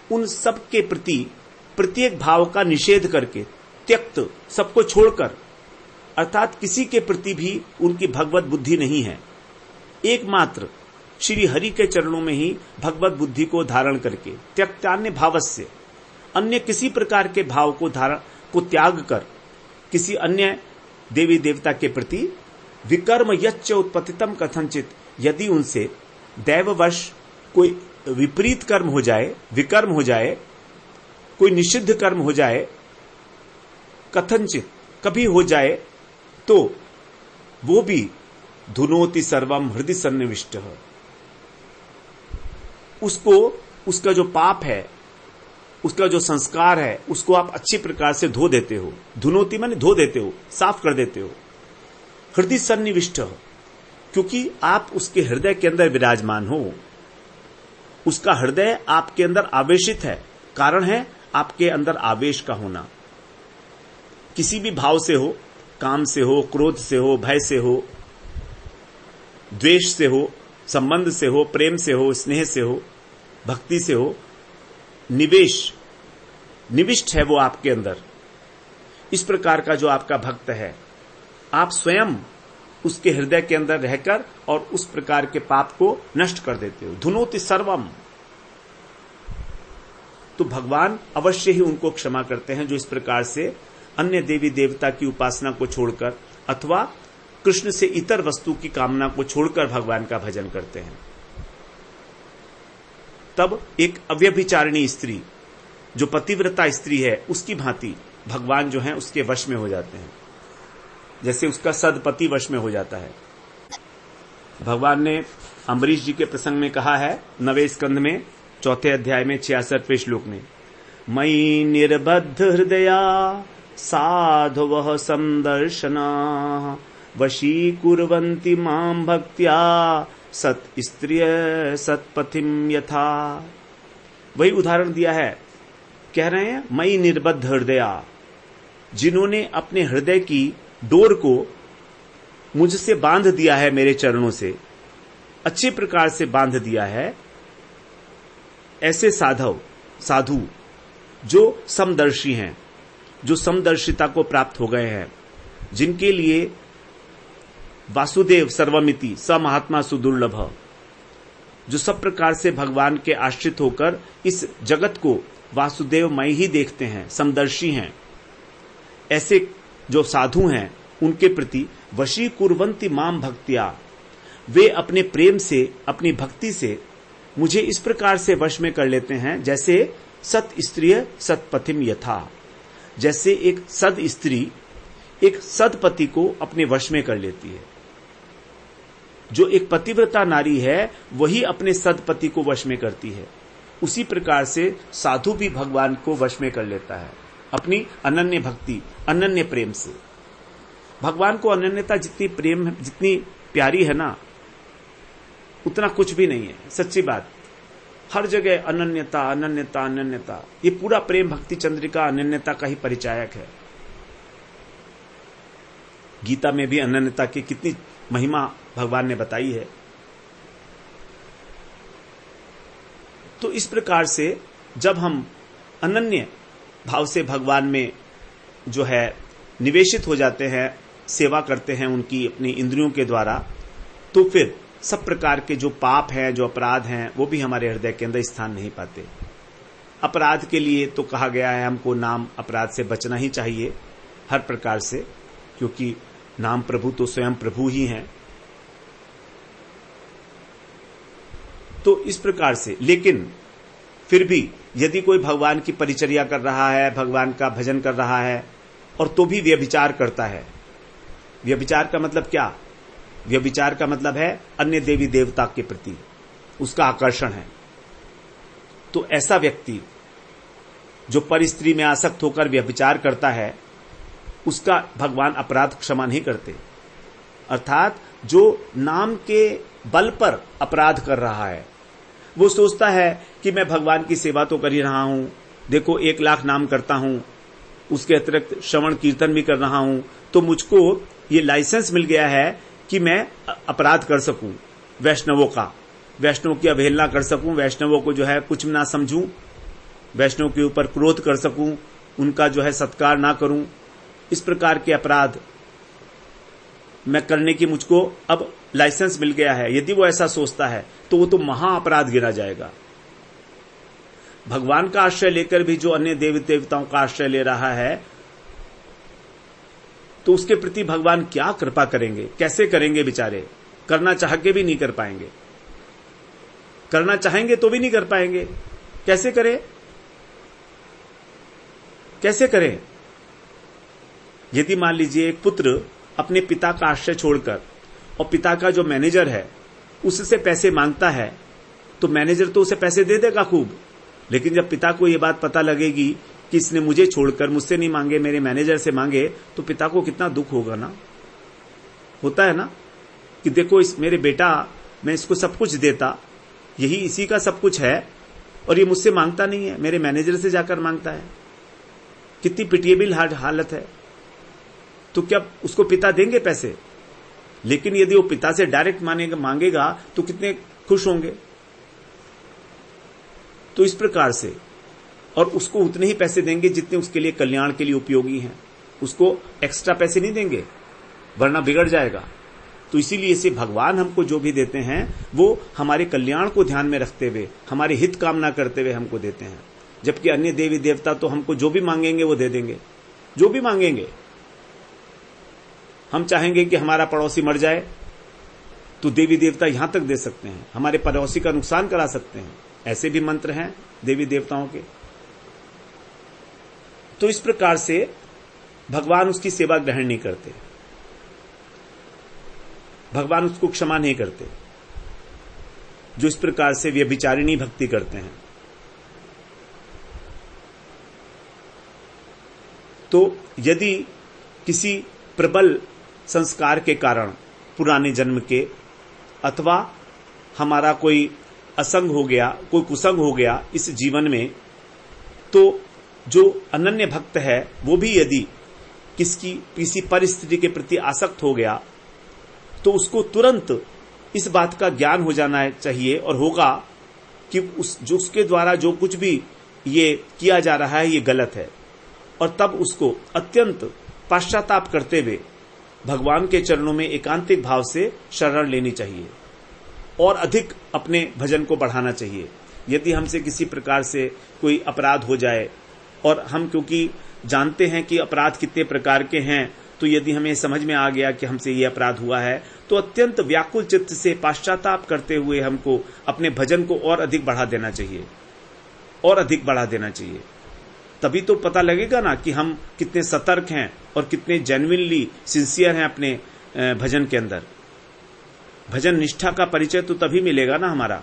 उन सब के प्रति प्रत्येक भाव का निषेध करके, त्यक्त सबको छोड़कर, अर्थात किसी के प्रति भी उनकी भगवत बुद्धि नहीं है, एकमात्र श्री हरि के चरणों में ही भगवत बुद्धि को धारण करके, त्यक्त्यान्य भावस्य, अन्य किसी प्रकार के भाव को त्याग कर किसी अन्य देवी देवता के प्रति विकर्म यच्च उत्पतितम कथनचित, यदि उनसे दैववश कोई विपरीत कर्म हो जाए, विकर्म हो जाए, कोई निषिद्ध कर्म हो जाए, कथनचित कभी हो जाए, तो वो भी धुनोति सर्वम हृदय सन्निविष्ट, उसको उसका जो पाप है, उसका जो संस्कार है, उसको आप अच्छी प्रकार से धो देते हो। धुनोति माने धो देते हो, साफ कर देते हो। हृदय सन्निविष्ट, क्योंकि आप उसके हृदय के अंदर विराजमान हो, उसका हृदय आपके अंदर आवेशित है। कारण है आपके अंदर आवेश का होना, किसी भी भाव से हो, काम से हो, क्रोध से हो, भय से हो, द्वेष से हो, संबंध से हो, प्रेम से हो, स्नेह से हो, भक्ति से हो, निविष्ट है वो आपके अंदर। इस प्रकार का जो आपका भक्त है, आप स्वयं उसके हृदय के अंदर रहकर और उस प्रकार के पाप को नष्ट कर देते हो। धुनोति सर्वम, तो भगवान अवश्य ही उनको क्षमा करते हैं जो इस प्रकार से अन्य देवी देवता की उपासना को छोड़कर अथवा कृष्ण से इतर वस्तु की कामना को छोड़कर भगवान का भजन करते हैं। तब एक अव्यभिचारिणी स्त्री जो पतिव्रता स्त्री है, उसकी भांति भगवान जो है उसके वश में हो जाते हैं, जैसे उसका सदपति वश में हो जाता है। भगवान ने अम्बरीश जी के प्रसंग में कहा है 9वें स्कंध में 4थे अध्याय में 66वें श्लोक में, मयि निर्बद्ध हृदया साधवः समदर्शना वशीकुर्वन्ति मां भक्त्या सत स्त्रिय सतपथिम यथा। वही उदाहरण दिया है, कह रहे हैं मयि निर्बद्ध हृदया, जिन्होंने अपने हृदय की डोर को मुझसे बांध दिया है, मेरे चरणों से अच्छे प्रकार से बांध दिया है, ऐसे साधु जो समदर्शी हैं, जो समदर्शिता को प्राप्त हो गए हैं, जिनके लिए वासुदेव सर्वमिति स महात्मा सुदुर्लभ, जो सब प्रकार से भगवान के आश्रित होकर इस जगत को वासुदेवमय ही देखते हैं, समदर्शी हैं, ऐसे जो साधु हैं उनके प्रति वशी कुर्वन्ति माम भक्त्या, वे अपने प्रेम से, अपनी भक्ति से मुझे इस प्रकार से वश में कर लेते हैं जैसे सत स्त्रीय सतपथिम यथा, जैसे एक सद स्त्री एक सदपति को अपने वश में कर लेती है। जो एक पतिव्रता नारी है वही अपने सदपति को वश में करती है, उसी प्रकार से साधु भी भगवान को वश में कर लेता है अपनी अनन्य भक्ति, अनन्य प्रेम से। भगवान को अनन्यता जितनी प्यारी है ना, उतना कुछ भी नहीं है, सच्ची बात। हर जगह अनन्यता अनन्यता अनन्यता, ये पूरा प्रेम भक्ति चंद्रिका अनन्यता का ही परिचायक है। गीता में भी अनन्यता की कितनी महिमा भगवान ने बताई है। तो इस प्रकार से जब हम अनन्य भाव से भगवान में जो है निवेशित हो जाते हैं, सेवा करते हैं उनकी अपनी इंद्रियों के द्वारा, तो फिर सब प्रकार के जो पाप हैं, जो अपराध हैं, वो भी हमारे हृदय के अंदर स्थान नहीं पाते। अपराध के लिए तो कहा गया है हमको नाम अपराध से बचना ही चाहिए हर प्रकार से, क्योंकि नाम प्रभु तो स्वयं प्रभु ही हैं। तो इस प्रकार से, लेकिन फिर भी यदि कोई भगवान की परिचर्या कर रहा है, भगवान का भजन कर रहा है और तो भी व्यभिचार करता है, व्यभिचार का मतलब क्या? व्यभिचार का मतलब है अन्य देवी देवता के प्रति उसका आकर्षण है। तो ऐसा व्यक्ति जो पर स्त्री में आसक्त होकर व्यभिचार करता है, उसका भगवान अपराध क्षमा नहीं करते। अर्थात जो नाम के बल पर अपराध कर रहा है, वो सोचता है कि मैं भगवान की सेवा तो कर ही रहा हूं, देखो 1 लाख नाम करता हूं, उसके अतिरिक्त श्रवण कीर्तन भी कर रहा हूं, तो मुझको ये लाइसेंस मिल गया है कि मैं अपराध कर सकूं, वैष्णवों की अवहेलना कर सकूं, वैष्णवों को जो है कुछ ना समझूं, वैष्णव के ऊपर क्रोध कर सकूं, उनका जो है सत्कार ना करूं, इस प्रकार के अपराध मैं करने की मुझको अब लाइसेंस मिल गया है। यदि वो ऐसा सोचता है तो वो तो महाअपराध गिना जाएगा। भगवान का आश्रय लेकर भी जो अन्य देवी देवताओं का आश्रय ले रहा है, तो उसके प्रति भगवान क्या कृपा करेंगे, कैसे करेंगे बेचारे। करना चाह के भी नहीं कर पाएंगे, करना चाहेंगे तो भी नहीं कर पाएंगे। कैसे करें, कैसे करें? यदि मान लीजिए एक पुत्र अपने पिता का आश्रय छोड़कर और पिता का जो मैनेजर है उससे पैसे मांगता है, तो मैनेजर तो उसे पैसे दे देगा खूब, लेकिन जब पिता को यह बात पता लगेगी कि इसने मुझे छोड़कर, मुझसे नहीं मांगे, मेरे मैनेजर से मांगे, तो पिता को कितना दुख होगा ना। होता है ना कि देखो मेरे बेटा, मैं इसको सब कुछ देता, यही इसी का सब कुछ है, और ये मुझसे मांगता नहीं है, मेरे मैनेजर से जाकर मांगता है। कितनी पिटिएबल हालत है। तो क्या उसको पिता देंगे पैसे? लेकिन यदि वो पिता से डायरेक्ट मांगेगा तो कितने खुश होंगे। तो इस प्रकार से, और उसको उतने ही पैसे देंगे जितने उसके लिए कल्याण के लिए उपयोगी हैं, उसको एक्स्ट्रा पैसे नहीं देंगे, वरना बिगड़ जाएगा। तो इसीलिए से भगवान हमको जो भी देते हैं वो हमारे कल्याण को ध्यान में रखते हुए, हमारे हित कामना करते हुए हमको देते हैं। जबकि अन्य देवी देवता तो हमको जो भी मांगेंगे वो दे देंगे, जो भी मांगेंगे। हम चाहेंगे कि हमारा पड़ोसी मर जाए तो देवी देवता यहां तक दे सकते हैं, हमारे पड़ोसी का नुकसान करा सकते हैं। ऐसे भी मंत्र हैं देवी देवताओं के। तो इस प्रकार से भगवान उसकी सेवा ग्रहण नहीं करते, भगवान उसको क्षमा नहीं करते, जो इस प्रकार से व्यभिचारिणी भक्ति करते हैं। तो यदि किसी प्रबल संस्कार के कारण, पुराने जन्म के, अथवा हमारा कोई असंग हो गया, कोई कुसंग हो गया इस जीवन में, तो जो अनन्य भक्त है वो भी यदि किसी परिस्थिति के प्रति आसक्त हो गया, तो उसको तुरंत इस बात का ज्ञान हो जाना चाहिए और होगा कि उसके द्वारा जो कुछ भी ये किया जा रहा है ये गलत है, और तब उसको अत्यंत पश्चाताप करते हुए भगवान के चरणों में एकांतिक भाव से शरण लेनी चाहिए और अधिक अपने भजन को बढ़ाना चाहिए। यदि हमसे किसी प्रकार से कोई अपराध हो जाए, और हम क्योंकि जानते हैं कि अपराध कितने प्रकार के हैं, तो यदि हमें समझ में आ गया कि हमसे ये अपराध हुआ है, तो अत्यंत व्याकुल चित्त से पश्चाताप करते हुए हमको अपने भजन को और अधिक बढ़ा देना चाहिए, और अधिक बढ़ा देना चाहिए। तभी तो पता लगेगा ना कि हम कितने सतर्क हैं और कितने जेन्युइनली सिंसियर हैं अपने भजन के अंदर। भजन निष्ठा का परिचय तो तभी मिलेगा ना हमारा।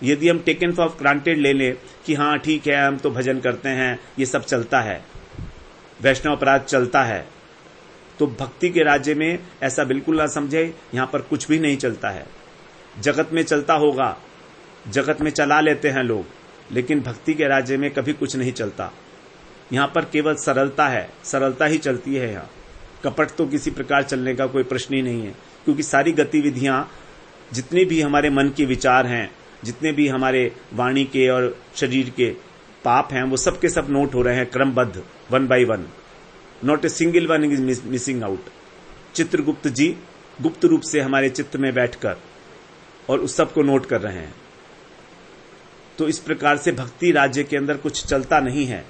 यदि हम टेकन फॉर ग्रांटेड ले लें कि हाँ ठीक है, हम तो भजन करते हैं, ये सब चलता है, वैष्णव अपराध चलता है, तो भक्ति के राज्य में ऐसा बिल्कुल ना समझे, यहां पर कुछ भी नहीं चलता है। जगत में चलता होगा, जगत में चला लेते हैं लोग, लेकिन भक्ति के राज्य में कभी कुछ नहीं चलता। यहां पर केवल सरलता है, सरलता ही चलती है। यहां कपट तो किसी प्रकार चलने का कोई प्रश्न ही नहीं है, क्योंकि सारी गतिविधियां, जितने भी हमारे मन के विचार हैं, जितने भी हमारे वाणी के और शरीर के पाप हैं, वो सब के सब नोट हो रहे हैं क्रमबद्ध, 1 by 1, not a single one is missing out. Chitragupta ji गुप्त रूप से हमारे चित्त में बैठकर और उस सब को नोट कर रहे हैं। तो इस प्रकार से भक्ति राज्य के अंदर कुछ चलता नहीं है।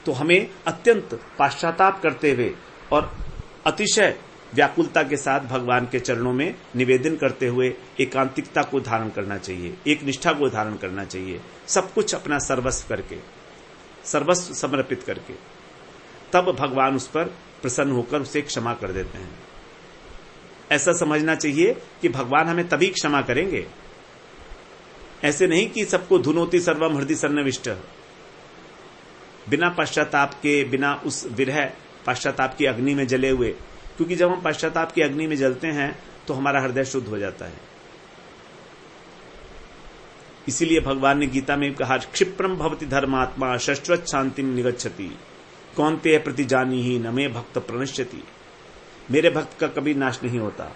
तो हमें अत्यंत पश्चाताप करते हुए और अतिशय व्याकुलता के साथ भगवान के चरणों में निवेदन करते हुए एकांतिकता को धारण करना चाहिए, एक निष्ठा को धारण करना चाहिए, सब कुछ अपना सर्वस्व करके, सर्वस्व समर्पित करके। तब भगवान उस पर प्रसन्न होकर उसे क्षमा कर देते हैं। ऐसा समझना चाहिए कि भगवान हमें तभी क्षमा करेंगे, ऐसे नहीं कि सबको धुनोति सर्वम हृदय सन्निविष्ट, बिना पश्चाताप के, बिना उस विरह पश्चाताप की अग्नि में जले हुए। क्योंकि जब हम पश्चाताप की अग्नि में जलते हैं तो हमारा हृदय शुद्ध हो जाता है। इसीलिए भगवान ने गीता में कहा, क्षिप्रम भवति धर्मात्मा शश्वत शांतिम निगच्छति, कौन्तेय प्रतिजानीहि न मे भक्त प्रणश्यति। मेरे भक्त का कभी नाश नहीं होता,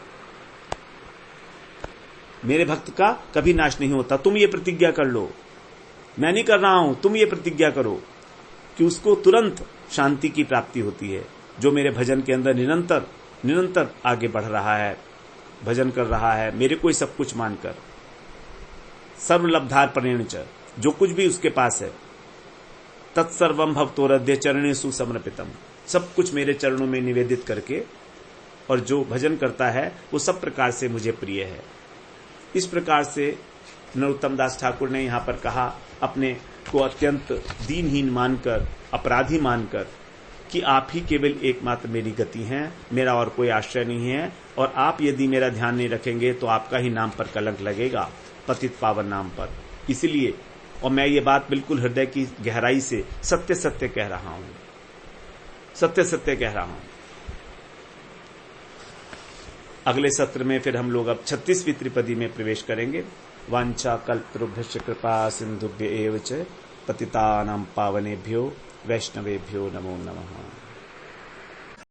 मेरे भक्त का कभी नाश नहीं होता। तुम ये प्रतिज्ञा कर लो, मैं नहीं कर रहा हूं, तुम ये प्रतिज्ञा करो कि उसको तुरंत शांति की प्राप्ति होती है। जो मेरे भजन के अंदर निरंतर निरंतर आगे बढ़ रहा है, भजन कर रहा है, मेरे को ही सब कुछ मानकर, सर्वलब्धार प्रणेन च, जो कुछ भी उसके पास है, तत्सर्वम भवतोरद्य चरणेषु समर्पितम, सब कुछ मेरे चरणों में निवेदित करके, और जो भजन करता है वो सब प्रकार से मुझे प्रिय है। इस प्रकार से नरोत्तम दास ठाकुर ने यहां पर कहा, अपने को अत्यंत दीनहीन मानकर, अपराधी मानकर, कि आप ही केवल एकमात्र मेरी गति हैं, मेरा और कोई आश्रय नहीं है, और आप यदि मेरा ध्यान नहीं रखेंगे तो आपका ही नाम पर कलंक लगेगा, पतित पावन नाम पर। इसलिए, और मैं ये बात बिल्कुल हृदय की गहराई से सत्य सत्य कह रहा हूं, सत्य सत्य कह रहा हूं। अगले सत्र में फिर हम लोग अब 36वीं त्रिपदी में प्रवेश करेंगे। वांछा कल्पतरुभ्यश्च कृपा सिंधुभ्य एव च पतितानां पावनेभ्यो वैष्णवेभ्यो नमो नमः।